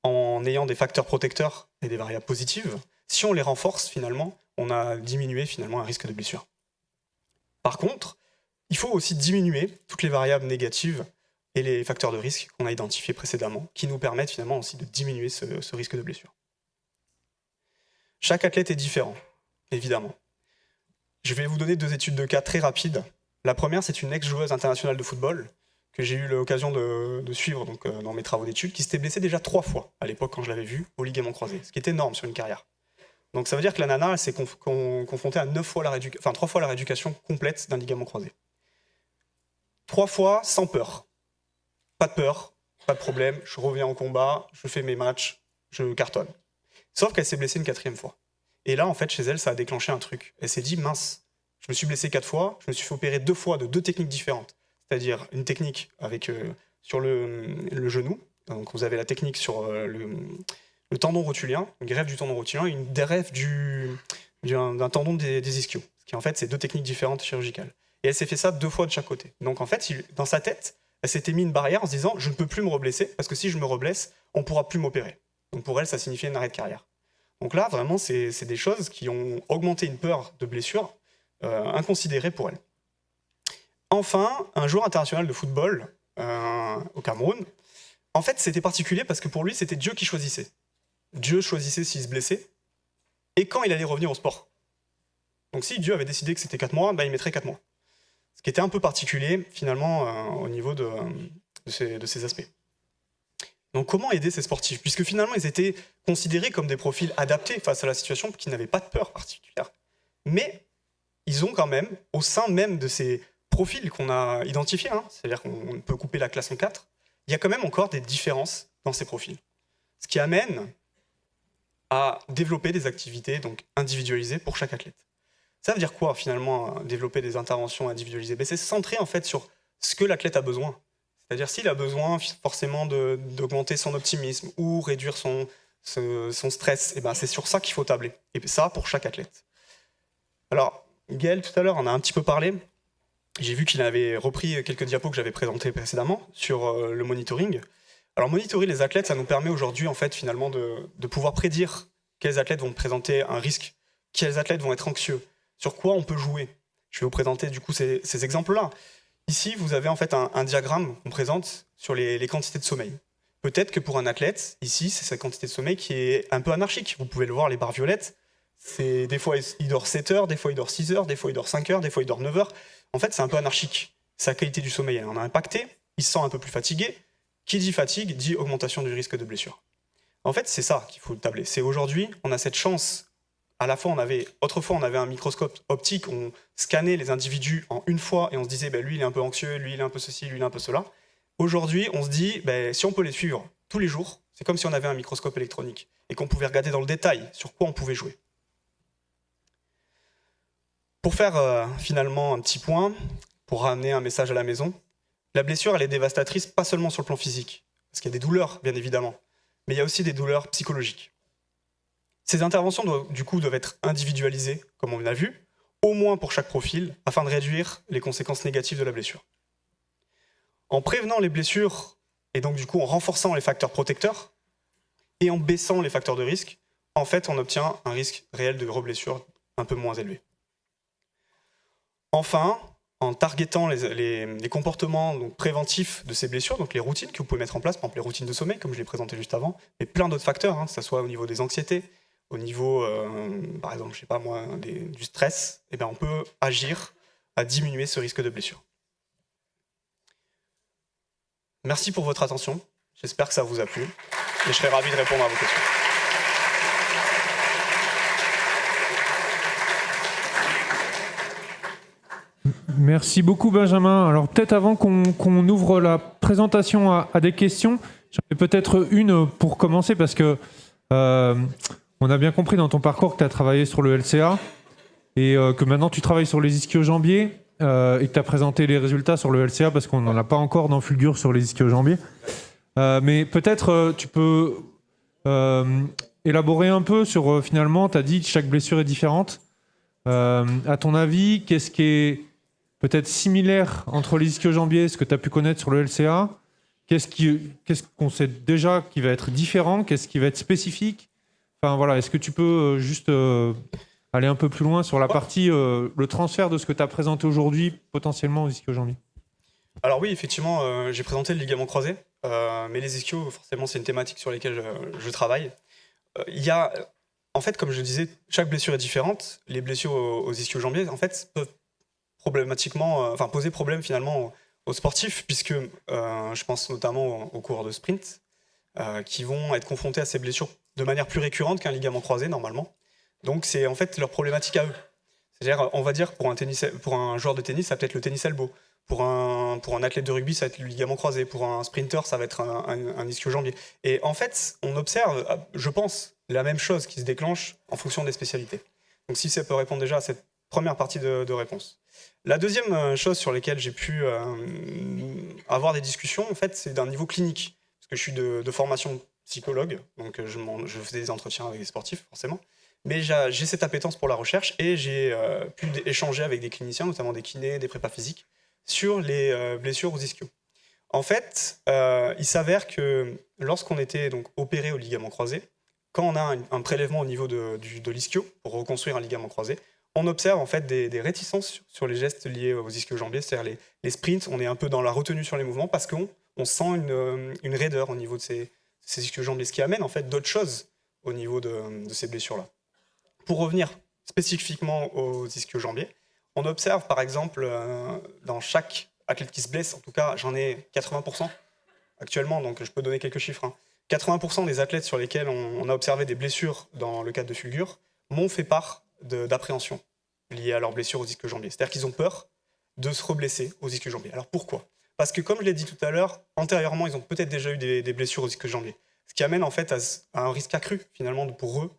Speaker 2: en ayant des facteurs protecteurs et des variables positives. Si on les renforce, finalement, on a diminué finalement un risque de blessure. Par contre, il faut aussi diminuer toutes les variables négatives et les facteurs de risque qu'on a identifiés précédemment, qui nous permettent finalement aussi de diminuer ce risque de blessure. Chaque athlète est différent, évidemment. Je vais vous donner 2 études de cas très rapides. La première, c'est une ex-joueuse internationale de football que j'ai eu l'occasion de suivre dans mes travaux d'études, qui s'était blessée déjà 3 fois à l'époque quand je l'avais vue au ligament croisé, ce qui est énorme sur une carrière. Donc ça veut dire que la nana, elle s'est confrontée à 3 fois la rééducation complète d'un ligament croisé. 3 fois sans peur. Pas de peur, pas de problème, je reviens au combat, je fais mes matchs, je cartonne. Sauf qu'elle s'est blessée une 4e fois. Et là, en fait, chez elle, ça a déclenché un truc. Elle s'est dit, mince, je me suis blessé 4 fois, je me suis fait opérer 2 fois de 2 techniques différentes. C'est-à-dire une technique sur le genou. Donc vous avez la technique sur le tendon rotulien, une greffe du tendon rotulien et une greffe d'un tendon des ischios. Ce qui en fait, c'est 2 techniques différentes chirurgicales. Et elle s'est fait ça 2 fois de chaque côté. Donc en fait, dans sa tête, elle s'était mis une barrière en se disant, je ne peux plus me reblesser, parce que si je me reblesse, on ne pourra plus m'opérer. Donc pour elle, ça signifiait un arrêt de carrière. Donc là, vraiment, c'est des choses qui ont augmenté une peur de blessure inconsidérée pour elle. Enfin, un joueur international de football au Cameroun, en fait, c'était particulier parce que pour lui, c'était Dieu qui choisissait. Dieu choisissait s'il se blessait et quand il allait revenir au sport. Donc si Dieu avait décidé que c'était 4 mois, il mettrait 4 mois. Ce qui était un peu particulier, finalement, au niveau de ces aspects. Donc comment aider ces sportifs? Puisque finalement, ils étaient considérés comme des profils adaptés face à la situation, qui n'avaient pas de peur particulière. Mais ils ont quand même, au sein même de ces profils qu'on a identifiés, c'est-à-dire qu'on peut couper la classe en 4, il y a quand même encore des différences dans ces profils. Ce qui amène à développer des activités donc individualisées pour chaque athlète. Ça veut dire quoi finalement, développer des interventions individualisées? C'est se centrer en fait sur ce que l'athlète a besoin. C'est-à-dire s'il a besoin forcément d'augmenter son optimisme ou réduire son son stress, et ben c'est sur ça qu'il faut tabler. Et ça, pour chaque athlète. Alors, Gaël, tout à l'heure, on a un petit peu parlé. J'ai vu qu'il avait repris quelques diapos que j'avais présentés précédemment sur le monitoring. Alors, monitorer les athlètes, ça nous permet aujourd'hui, en fait, finalement, de pouvoir prédire quels athlètes vont présenter un risque, quels athlètes vont être anxieux, sur quoi on peut jouer. Je vais vous présenter, du coup, ces exemples-là. Ici, vous avez en fait un diagramme qu'on présente sur les quantités de sommeil. Peut-être que pour un athlète, ici, c'est sa quantité de sommeil qui est un peu anarchique. Vous pouvez le voir, les barres violettes. Des fois, il dort 7 heures, des fois, il dort 6 heures, des fois, il dort 5 heures, des fois, il dort 9 heures. En fait, c'est un peu anarchique. Sa qualité du sommeil, elle en a impacté. Il se sent un peu plus fatigué. Qui dit fatigue, dit augmentation du risque de blessure. En fait, c'est ça qu'il faut tabler. C'est aujourd'hui, on a cette chance. À la fois, autrefois, on avait un microscope optique, on scannait les individus en une fois et on se disait, lui, il est un peu anxieux, lui, il est un peu ceci, lui, il est un peu cela. Aujourd'hui, on se dit, si on peut les suivre tous les jours, c'est comme si on avait un microscope électronique et qu'on pouvait regarder dans le détail sur quoi on pouvait jouer. Pour faire finalement un petit point, pour ramener un message à la maison, la blessure, elle est dévastatrice, pas seulement sur le plan physique, parce qu'il y a des douleurs, bien évidemment, mais il y a aussi des douleurs psychologiques. Ces interventions, doivent être individualisées, comme on l'a vu, au moins pour chaque profil, afin de réduire les conséquences négatives de la blessure. En prévenant les blessures, et donc du coup en renforçant les facteurs protecteurs, et en baissant les facteurs de risque, en fait, on obtient un risque réel de reblessure un peu moins élevé. Enfin, en targetant les comportements donc, préventifs de ces blessures, donc les routines que vous pouvez mettre en place, par exemple les routines de sommeil, comme je l'ai présenté juste avant, mais plein d'autres facteurs, que ce soit au niveau des anxiétés, au niveau, par exemple, je sais pas moi, du stress, eh bien, on peut agir à diminuer ce risque de blessure. Merci pour votre attention. J'espère que ça vous a plu et je serai ravi de répondre à vos questions.
Speaker 3: Merci beaucoup Benjamin. Alors peut-être avant qu'on ouvre la présentation à des questions, j'en ai peut-être une pour commencer parce que on a bien compris dans ton parcours que tu as travaillé sur le LCA et que maintenant tu travailles sur les ischio-jambiers et que tu as présenté les résultats sur le LCA parce qu'on n'en a pas encore dans Fulgure sur les ischio-jambiers. Mais peut-être tu peux élaborer un peu sur finalement, tu as dit que chaque blessure est différente. À ton avis, qu'est-ce qui est peut-être similaire entre les ischio-jambiers, ce que tu as pu connaître sur le LCA? Qu'est-ce qu'on sait déjà qui va être différent? Qu'est-ce qui va être spécifique? Enfin voilà, est-ce que tu peux juste aller un peu plus loin sur la partie, le transfert de ce que tu as présenté aujourd'hui potentiellement aux ischio-jambiers?
Speaker 2: Alors oui, effectivement, j'ai présenté le ligament croisé, mais les ischios, forcément, c'est une thématique sur laquelle je travaille. En fait, comme je disais, chaque blessure est différente. Les blessures aux ischio-jambiers, en fait, peuvent poser problème finalement aux sportifs, puisque je pense notamment aux coureurs de sprint, qui vont être confrontés à ces blessures de manière plus récurrente qu'un ligament croisé normalement. Donc c'est en fait leur problématique à eux. C'est-à-dire, on va dire pour un joueur de tennis, ça peut être le tennis elbow. Pour un athlète de rugby, ça va être le ligament croisé. Pour un sprinter, ça va être un ischio-jambier. Et en fait, on observe, je pense, la même chose qui se déclenche en fonction des spécialités. Donc si ça peut répondre déjà à cette première partie de réponse. La deuxième chose sur laquelle j'ai pu avoir des discussions, en fait, c'est d'un niveau clinique. Parce que je suis de formation psychologue, donc je faisais des entretiens avec des sportifs, forcément. Mais j'ai cette appétence pour la recherche et j'ai pu échanger avec des cliniciens, notamment des kinés, des prépas physiques, sur les blessures aux ischios. En fait, il s'avère que lorsqu'on était donc opéré au ligament croisé, quand on a un prélèvement au niveau de l'ischio pour reconstruire un ligament croisé, on observe en fait des réticences sur les gestes liés aux ischio-jambiers, c'est-à-dire les sprints, on est un peu dans la retenue sur les mouvements parce qu'on sent une raideur au niveau de ces ischio-jambiers, ce qui amène en fait d'autres choses au niveau de ces blessures-là. Pour revenir spécifiquement aux ischio-jambiers, on observe par exemple dans chaque athlète qui se blesse, en tout cas j'en ai 80% actuellement, donc je peux donner quelques chiffres. 80% des athlètes sur lesquels on a observé des blessures dans le cadre de Fulgure m'ont fait part d'appréhension liée à leurs blessures aux ischio-jambiers. C'est-à-dire qu'ils ont peur de se reblesser aux ischio-jambiers. Alors pourquoi? Parce que comme je l'ai dit tout à l'heure, antérieurement, ils ont peut-être déjà eu des blessures aux ischio-jambiers. Ce qui amène en fait à un risque accru, finalement, pour eux,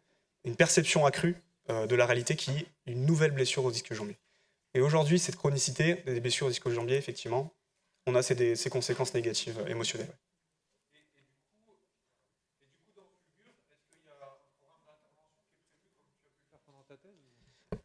Speaker 2: une perception accrue de la réalité qui est une nouvelle blessure aux ischio-jambiers. Et aujourd'hui, cette chronicité des blessures aux ischio-jambiers, effectivement, on a ces conséquences négatives émotionnelles.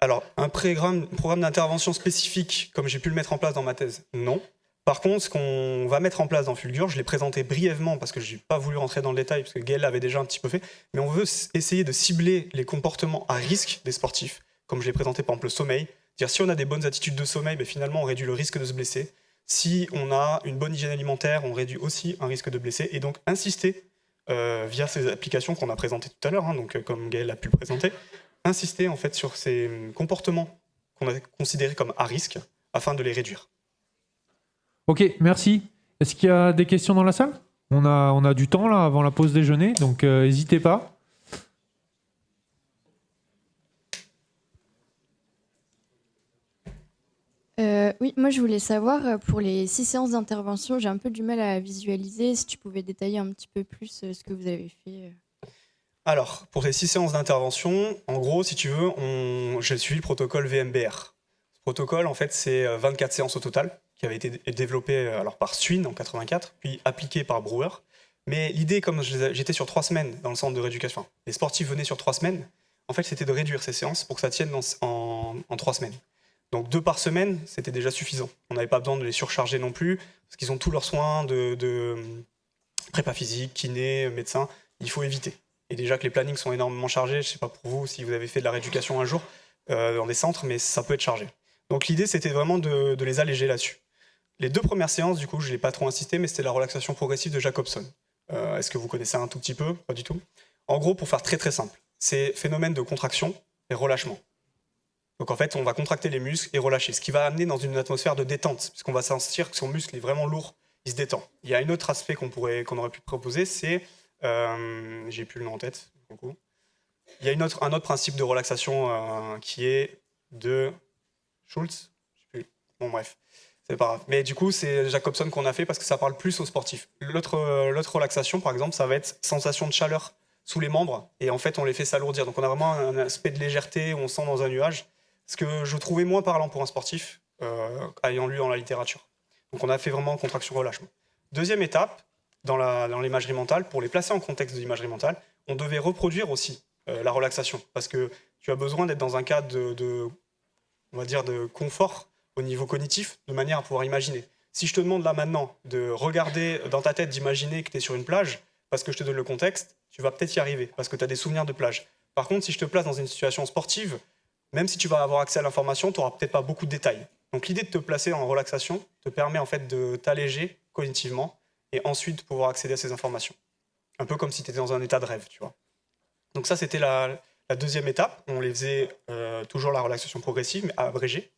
Speaker 2: Alors, un programme d'intervention spécifique, comme j'ai pu le mettre en place dans ma thèse, non. Par contre, ce qu'on va mettre en place dans Fulgur, je l'ai présenté brièvement parce que je n'ai pas voulu rentrer dans le détail, parce que Gaël l'avait déjà un petit peu fait, mais on veut essayer de cibler les comportements à risque des sportifs, comme je l'ai présenté par exemple le sommeil. Dire si on a des bonnes attitudes de sommeil, ben, finalement on réduit le risque de se blesser. Si on a une bonne hygiène alimentaire, on réduit aussi un risque de blesser. Et donc insister, via ces applications qu'on a présentées tout à l'heure, donc, comme Gaël a pu le présenter, insister en fait sur ces comportements qu'on a considérés comme à risque afin de les réduire.
Speaker 3: Ok, merci. Est-ce qu'il y a des questions dans la salle ? On a du temps là avant la pause déjeuner, donc n'hésitez pas.
Speaker 4: Oui, moi je voulais savoir, pour les 6 séances d'intervention, j'ai un peu du mal à visualiser, si tu pouvais détailler un petit peu plus ce que vous avez fait.
Speaker 2: Alors, pour les 6 séances d'intervention, en gros, si tu veux, j'ai suivi le protocole VMBR. Ce protocole, en fait, c'est 24 séances au total, qui avait été développé alors, par Swin en 84, puis appliqué par Brewer. Mais l'idée, comme j'étais sur 3 semaines dans le centre de rééducation, enfin, les sportifs venaient sur 3 semaines, en fait, c'était de réduire ces séances pour que ça tienne en 3 semaines. Donc 2 par semaine, c'était déjà suffisant. On n'avait pas besoin de les surcharger non plus, parce qu'ils ont tous leurs soins de prépa physique, kiné, médecin. Il faut éviter. Et déjà que les plannings sont énormément chargés, je ne sais pas pour vous si vous avez fait de la rééducation un jour dans des centres, mais ça peut être chargé. Donc l'idée, c'était vraiment de les alléger là-dessus. Les 2 premières séances, du coup, je n'ai pas trop insisté, mais c'était la relaxation progressive de Jacobson. Est-ce que vous connaissez un tout petit peu ? Pas du tout. En gros, pour faire très très simple, c'est phénomène de contraction et relâchement. Donc en fait, on va contracter les muscles et relâcher, ce qui va amener dans une atmosphère de détente, puisqu'on va sentir que son muscle est vraiment lourd, il se détend. Il y a un autre aspect qu'on aurait pu proposer, c'est, j'ai plus le nom en tête, du coup. Il y a un autre principe de relaxation qui est de Schultz, je sais plus. Bon bref, c'est pas grave. Mais du coup, c'est Jacobson qu'on a fait parce que ça parle plus aux sportifs. L'autre relaxation, par exemple, ça va être sensation de chaleur sous les membres, et en fait, on les fait s'alourdir. Donc on a vraiment un aspect de légèreté, où on sent dans un nuage. Ce que je trouvais moins parlant pour un sportif, ayant lu dans la littérature. Donc on a fait vraiment contraction-relâchement. Deuxième étape, dans l'imagerie mentale, pour les placer en contexte de l'imagerie mentale, on devait reproduire aussi la relaxation, parce que tu as besoin d'être dans un cadre on va dire de confort au niveau cognitif, de manière à pouvoir imaginer. Si je te demande là maintenant de regarder dans ta tête, d'imaginer que tu es sur une plage, parce que je te donne le contexte, tu vas peut-être y arriver, parce que tu as des souvenirs de plage. Par contre, si je te place dans une situation sportive, même si tu vas avoir accès à l'information, tu n'auras peut-être pas beaucoup de détails. Donc l'idée de te placer en relaxation te permet en fait de t'alléger cognitivement et ensuite de pouvoir accéder à ces informations. Un peu comme si tu étais dans un état de rêve, tu vois. Donc ça, c'était la deuxième étape. On les faisait toujours la relaxation progressive, mais abrégée.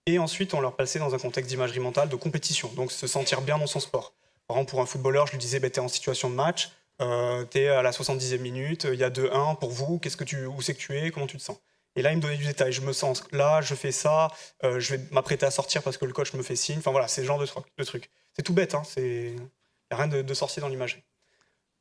Speaker 2: Et ensuite, on leur plaçait dans un contexte d'imagerie mentale, de compétition. Donc se sentir bien dans son sport. Par exemple, pour un footballeur, je lui disais, tu es en situation de match, tu es à la 70e minute, il y a 2-1 pour vous, où c'est que tu es, comment tu te sens ? Et là, il me donnait du détail. Je me sens là, je fais ça, je vais m'apprêter à sortir parce que le coach me fait signe. Enfin voilà, c'est ce genre de truc. C'est tout bête, hein, il n'y a rien de sorcier dans l'imagerie.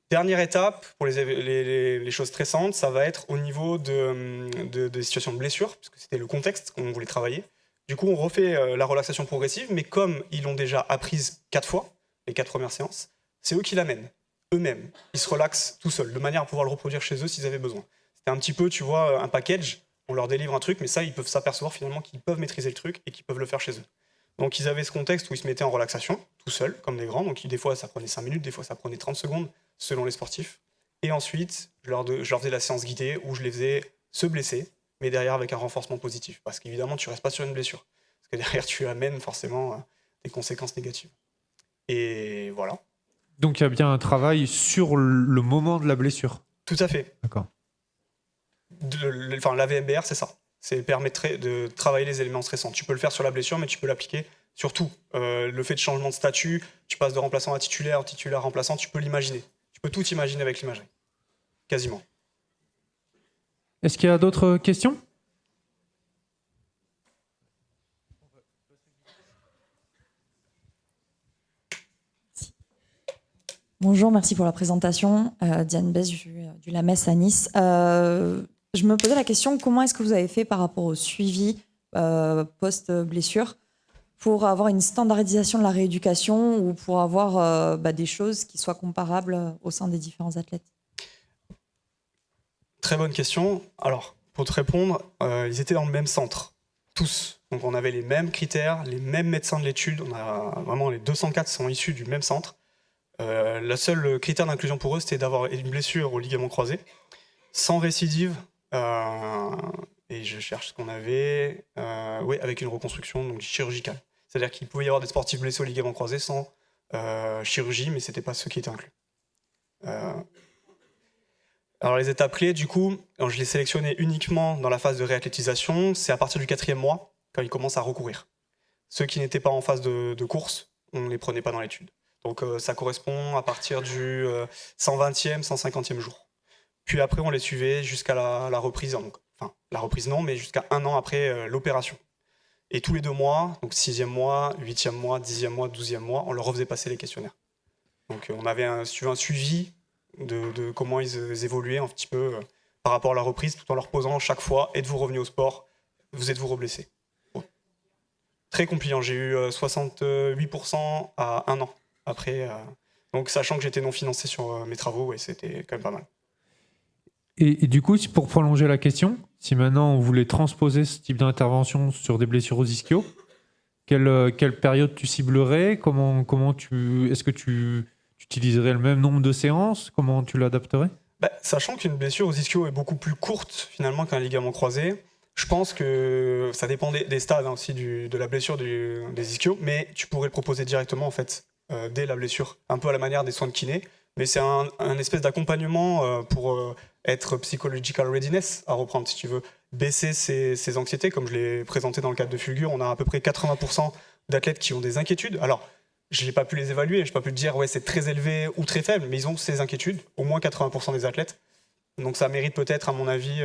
Speaker 2: Dernière étape, pour les choses stressantes, ça va être au niveau de situations de blessure, puisque c'était le contexte qu'on voulait travailler. Du coup, on refait la relaxation progressive, mais comme ils l'ont déjà apprise 4 fois, les 4 premières séances, c'est eux qui l'amènent, eux-mêmes. Ils se relaxent tout seuls, de manière à pouvoir le reproduire chez eux s'ils avaient besoin. C'était un petit peu, tu vois, un package. On leur délivre un truc, mais ça, ils peuvent s'apercevoir finalement qu'ils peuvent maîtriser le truc et qu'ils peuvent le faire chez eux. Donc, ils avaient ce contexte où ils se mettaient en relaxation, tout seuls, comme des grands. Donc, des fois, ça prenait 5 minutes, des fois, ça prenait 30 secondes, selon les sportifs. Et ensuite, je leur faisais la séance guidée où je les faisais se blesser, mais derrière avec un renforcement positif. Parce qu'évidemment, tu ne restes pas sur une blessure. Parce que derrière, tu amènes forcément des conséquences négatives. Et voilà.
Speaker 3: Donc, il y a bien un travail sur le moment de la blessure.
Speaker 2: Tout à fait.
Speaker 3: D'accord.
Speaker 2: La VMBR, c'est ça. C'est permettrait de travailler les éléments stressants. Tu peux le faire sur la blessure, mais tu peux l'appliquer sur tout. Le fait de changement de statut, tu passes de remplaçant à titulaire à remplaçant, tu peux l'imaginer. Tu peux tout imaginer avec l'imagerie. Quasiment.
Speaker 3: Est-ce qu'il y a d'autres questions ?
Speaker 5: Bonjour, merci pour la présentation. Diane Bess du La Messe à Nice. Je me posais la question, comment est-ce que vous avez fait par rapport au suivi post-blessure pour avoir une standardisation de la rééducation ou pour avoir des choses qui soient comparables au sein des différents athlètes ?
Speaker 2: Très bonne question. Alors, Pour te répondre, ils étaient dans le même centre, tous. Donc on avait les mêmes critères, les mêmes médecins de l'étude. On a vraiment les 204 sont issus du même centre. Le seul critère d'inclusion pour eux, c'était d'avoir une blessure au ligament croisé, sans récidive. Et je cherche ce qu'on avait. Oui, avec une reconstruction donc chirurgicale. C'est-à-dire qu'il pouvait y avoir des sportifs blessés au ligament croisé sans chirurgie, mais c'était pas ceux qui étaient inclus. Alors les étapes clés, du coup, je les sélectionnais uniquement dans la phase de réathlétisation. C'est à partir du 4e mois, quand ils commencent à recourir. Ceux qui n'étaient pas en phase de course, on ne les prenait pas dans l'étude. Donc ça correspond à partir du 120e, 150e jour. Puis après, on les suivait jusqu'à la reprise. Enfin, la reprise non, mais jusqu'à 1 an après l'opération. Et tous les 2 mois, donc 6e mois, 8e mois, 10e mois, 12e mois, on leur refaisait passer les questionnaires. Donc on avait un suivi de comment ils évoluaient un petit peu par rapport à la reprise, tout en leur posant chaque fois, êtes-vous revenu au sport, vous êtes-vous reblessé. Bon. Très compliant, j'ai eu 68% à 1 an après. Donc sachant que j'étais non financé sur mes travaux, ouais, c'était quand même pas mal.
Speaker 3: Et du coup, pour prolonger la question, si maintenant on voulait transposer ce type d'intervention sur des blessures aux ischios, quelle période tu ciblerais? Est-ce que tu utiliserais le même nombre de séances? Comment tu l'adapterais?
Speaker 2: Sachant qu'une blessure aux ischios est beaucoup plus courte finalement qu'un ligament croisé, je pense que ça dépend des stades aussi de la blessure des ischios, mais tu pourrais le proposer directement en fait dès la blessure, un peu à la manière des soins de kiné, mais c'est un espèce d'accompagnement pour être psychological readiness à reprendre si tu veux, baisser ses anxiétés, comme je l'ai présenté dans le cadre de Fulgure, on a à peu près 80% d'athlètes qui ont des inquiétudes. Alors, je n'ai pas pu les évaluer, je n'ai pas pu te dire ouais c'est très élevé ou très faible, mais ils ont ces inquiétudes, au moins 80% des athlètes. Donc ça mérite peut-être, à mon avis,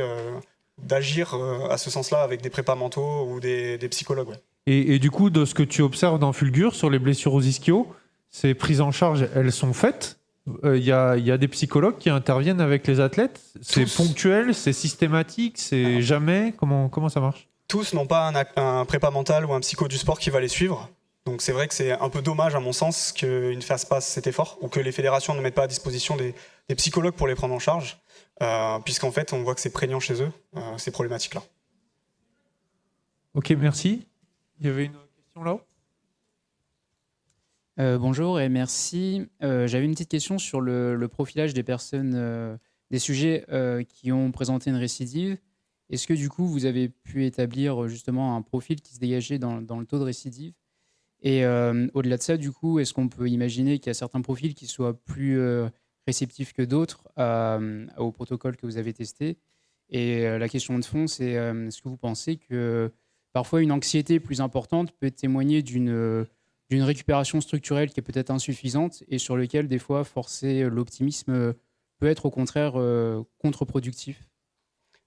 Speaker 2: d'agir à ce sens-là avec des prépas mentaux ou des psychologues. Ouais.
Speaker 3: Et du coup, de ce que tu observes dans Fulgure sur les blessures aux ischios, ces prises en charge, elles sont faites? Il y a des psychologues qui interviennent avec les athlètes? C'est ponctuel, c'est systématique, c'est jamais? Comment ça marche?
Speaker 2: Tous n'ont pas un prépa mental ou un psycho du sport qui va les suivre. Donc c'est vrai que c'est un peu dommage à mon sens qu'ils ne fassent pas cet effort ou que les fédérations ne mettent pas à disposition des psychologues pour les prendre en charge, puisqu'en fait on voit que c'est prégnant chez eux, ces problématiques-là.
Speaker 3: Ok, merci. Il y avait une question là-haut?
Speaker 6: Bonjour et merci. J'avais une petite question sur le profilage des personnes, des sujets qui ont présenté une récidive. Est-ce que du coup vous avez pu établir justement un profil qui se dégageait dans le taux de récidive? Et au-delà de ça, du coup, est-ce qu'on peut imaginer qu'il y a certains profils qui soient plus réceptifs que d'autres au protocole que vous avez testé? Et la question de fond, c'est est-ce que vous pensez que parfois une anxiété plus importante peut témoigner d'une récupération structurelle qui est peut-être insuffisante et sur lequel, des fois, forcer l'optimisme peut être au contraire contre-productif?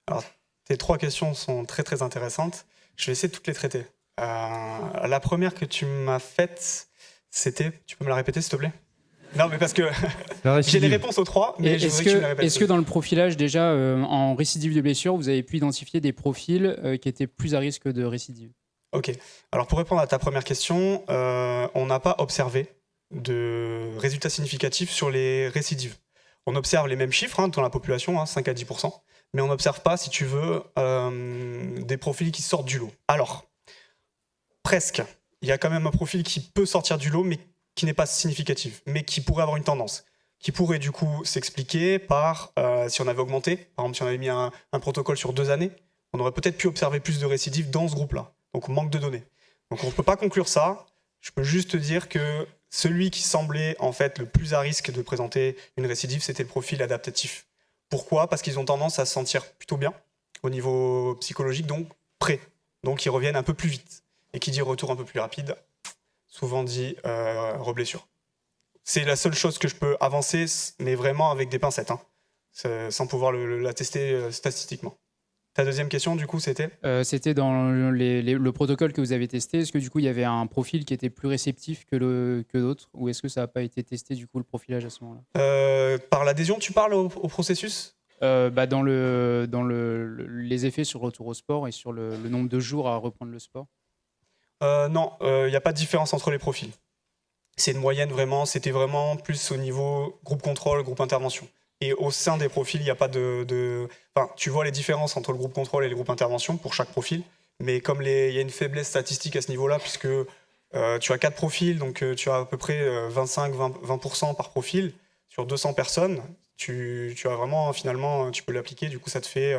Speaker 6: Alors,
Speaker 2: tes 3 questions sont très très intéressantes. Je vais essayer de toutes les traiter. La première que tu m'as faite, c'était... Tu peux me la répéter, s'il te plaît? Non, mais parce que j'ai les réponses aux 3, mais je voudrais que tu me la répètes.
Speaker 6: Est-ce que dans le profilage, déjà, en récidive de blessure, vous avez pu identifier des profils qui étaient plus à risque de récidive?
Speaker 2: Ok. Alors, pour répondre à ta première question, on n'a pas observé de résultats significatifs sur les récidives. On observe les mêmes chiffres dans la population, 5 à 10%, mais on n'observe pas, si tu veux, des profils qui sortent du lot. Alors, presque. Il y a quand même un profil qui peut sortir du lot, mais qui n'est pas significatif, mais qui pourrait avoir une tendance, qui pourrait du coup s'expliquer par, si on avait augmenté, par exemple si on avait mis un protocole sur 2 années, on aurait peut-être pu observer plus de récidives dans ce groupe-là. Donc on manque de données. Donc on ne peut pas conclure ça, je peux juste te dire que celui qui semblait en fait le plus à risque de présenter une récidive, c'était le profil adaptatif. Pourquoi? Parce qu'ils ont tendance à se sentir plutôt bien au niveau psychologique, donc prêts. Donc ils reviennent un peu plus vite. Et qui dit retour un peu plus rapide, souvent dit reblessure. C'est la seule chose que je peux avancer, mais vraiment avec des pincettes, sans pouvoir la tester statistiquement. Ta deuxième question, du coup, c'était
Speaker 6: C'était dans le protocole que vous avez testé. Est-ce que du coup, il y avait un profil qui était plus réceptif que d'autres? Ou est-ce que ça n'a pas été testé, du coup, le profilage à ce moment-là?
Speaker 2: Par l'adhésion, tu parles au processus?
Speaker 6: Dans les effets sur le retour au sport et sur le nombre de jours à reprendre le sport?
Speaker 2: Non, il n'y a pas de différence entre les profils. C'est une moyenne vraiment, c'était vraiment plus au niveau groupe contrôle, groupe intervention. Et au sein des profils, il n'y a pas Enfin, tu vois les différences entre le groupe contrôle et le groupe intervention pour chaque profil. Mais comme il y a une faiblesse statistique à ce niveau-là, puisque tu as 4 profils, donc tu as à peu près 25-20% par profil sur 200 personnes, tu as vraiment, finalement, tu peux l'appliquer. Du coup, ça te fait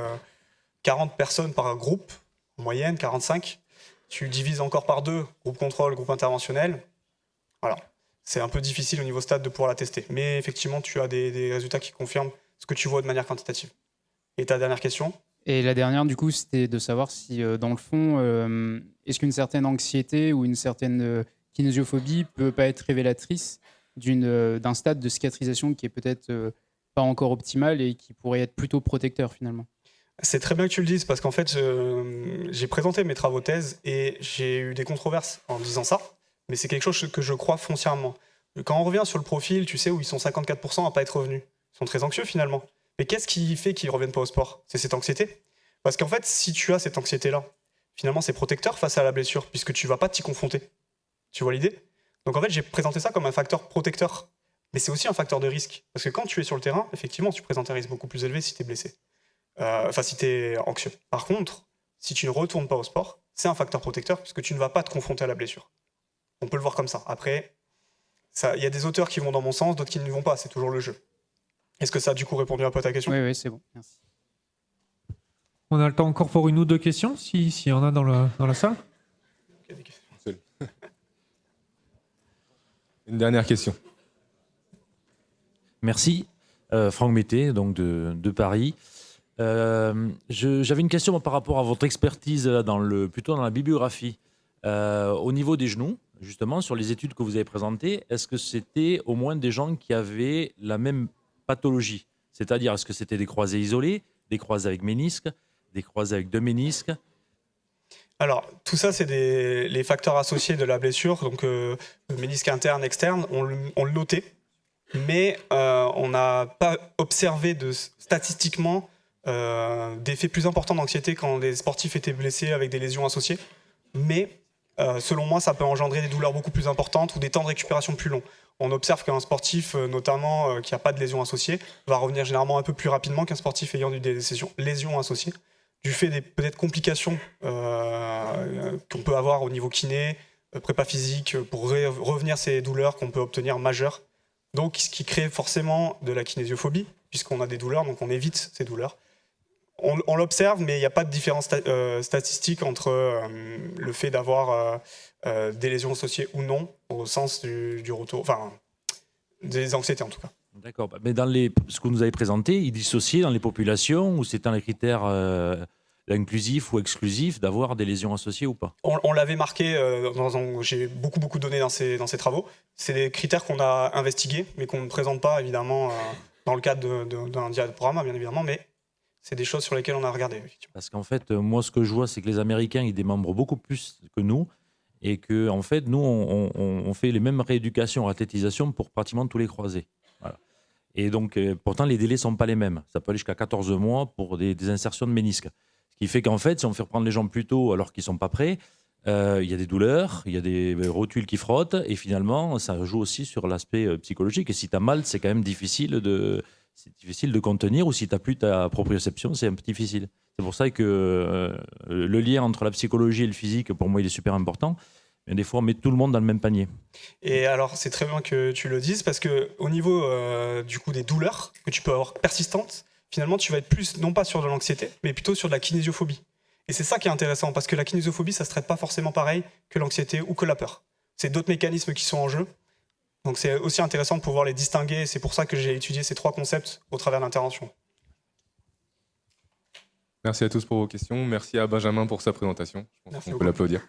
Speaker 2: 40 personnes par groupe, en moyenne, 45. Tu divises encore par 2, groupe contrôle, groupe interventionnel. Voilà. C'est un peu difficile au niveau stade de pouvoir la tester. Mais effectivement, tu as des résultats qui confirment ce que tu vois de manière quantitative. Et ta dernière question ?
Speaker 6: Et la dernière, du coup, c'était de savoir si, dans le fond, est-ce qu'une certaine anxiété ou une certaine kinésiophobie peut pas être révélatrice d'un stade de cicatrisation qui est peut-être pas encore optimal et qui pourrait être plutôt protecteur, finalement?
Speaker 2: C'est très bien que tu le dises, parce qu'en fait, j'ai présenté mes travaux thèse et j'ai eu des controverses en disant ça, mais c'est quelque chose que je crois foncièrement. Quand on revient sur le profil, tu sais, où ils sont 54% à pas être revenus, ils sont très anxieux finalement. Mais qu'est-ce qui fait qu'ils ne reviennent pas au sport ? C'est cette anxiété. Parce qu'en fait, si tu as cette anxiété-là, finalement, c'est protecteur face à la blessure, puisque tu ne vas pas t'y confronter. Tu vois l'idée ? Donc en fait, j'ai présenté ça comme un facteur protecteur. Mais c'est aussi un facteur de risque. Parce que quand tu es sur le terrain, effectivement, tu présentes un risque beaucoup plus élevé si tu es blessé. Enfin, si tu es anxieux. Par contre, si tu ne retournes pas au sport, c'est un facteur protecteur, puisque tu ne vas pas te confronter à la blessure. On peut le voir comme ça. Après, il y a des auteurs qui vont dans mon sens, d'autres qui ne vont pas. C'est toujours le jeu. Est-ce que ça a du coup répondu un peu à ta question ?
Speaker 6: Oui, c'est bon. Merci.
Speaker 3: On a le temps encore pour une ou deux questions, s'il y en a dans la salle.
Speaker 1: Une dernière question.
Speaker 7: Merci. Franck Mété, donc de Paris. J'avais une question par rapport à votre expertise là, plutôt dans la bibliographie. Au niveau des genoux, justement, sur les études que vous avez présentées, est-ce que c'était au moins des gens qui avaient la même pathologie ? C'est-à-dire, est-ce que c'était des croisés isolés, des croisés avec ménisque, des croisés avec 2 ménisques ?
Speaker 2: Alors, tout ça, c'est les facteurs associés de la blessure. Donc, le ménisque interne, externe, on le notait. Mais on n'a pas observé statistiquement d'effets plus importants d'anxiété quand les sportifs étaient blessés avec des lésions associées. Mais selon moi, ça peut engendrer des douleurs beaucoup plus importantes ou des temps de récupération plus longs. On observe qu'un sportif, notamment qui n'a pas de lésions associées, va revenir généralement un peu plus rapidement qu'un sportif ayant eu des lésions associées, du fait des peut-être complications qu'on peut avoir au niveau kiné, prépa physique, pour revenir ces douleurs qu'on peut obtenir majeures. Donc, ce qui crée forcément de la kinésiophobie, puisqu'on a des douleurs, donc on évite ces douleurs. On l'observe, mais il n'y a pas de différence statistique entre le fait d'avoir des lésions associées ou non, au sens du retour, enfin, des anxiétés en tout cas.
Speaker 7: D'accord. Mais dans ce que vous nous avez présenté, ils dissociaient dans les populations où c'est dans les critères inclusifs ou exclusifs d'avoir des lésions associées ou pas ?
Speaker 2: On l'avait marqué, j'ai beaucoup donné dans ces travaux. C'est des critères qu'on a investigués, mais qu'on ne présente pas évidemment dans le cadre d'un diaporama, bien évidemment, mais c'est des choses sur lesquelles on a regardé.
Speaker 7: Parce qu'en fait, moi, ce que je vois, c'est que les Américains, ils démembrent beaucoup plus que nous. Et que, en fait, nous, on fait les mêmes rééducations, athlétisation pour pratiquement tous les croisés. Voilà. Et donc, pourtant, les délais ne sont pas les mêmes. Ça peut aller jusqu'à 14 mois pour des insertions de ménisques. Ce qui fait qu'en fait, si on fait reprendre les gens plus tôt alors qu'ils ne sont pas prêts, il y a des douleurs, il y a des rotules qui frottent. Et finalement, ça joue aussi sur l'aspect psychologique. Et si tu as mal, c'est quand même difficile de contenir, ou si tu n'as plus ta proprioception, c'est un peu difficile. C'est pour ça que le lien entre la psychologie et le physique, pour moi, il est super important. Mais des fois, on met tout le monde dans le même panier.
Speaker 2: Et alors, c'est très bien que tu le dises, parce qu'au niveau du coup, des douleurs que tu peux avoir persistantes, finalement, tu vas être plus, non pas sur de l'anxiété, mais plutôt sur de la kinésiophobie. Et c'est ça qui est intéressant, parce que la kinésiophobie, ça ne se traite pas forcément pareil que l'anxiété ou que la peur. C'est d'autres mécanismes qui sont en jeu. Donc c'est aussi intéressant de pouvoir les distinguer. C'est pour ça que j'ai étudié ces 3 concepts au travers de l'intervention.
Speaker 1: Merci à tous pour vos questions. Merci à Benjamin pour sa présentation. Je pense qu'on peut l'applaudir.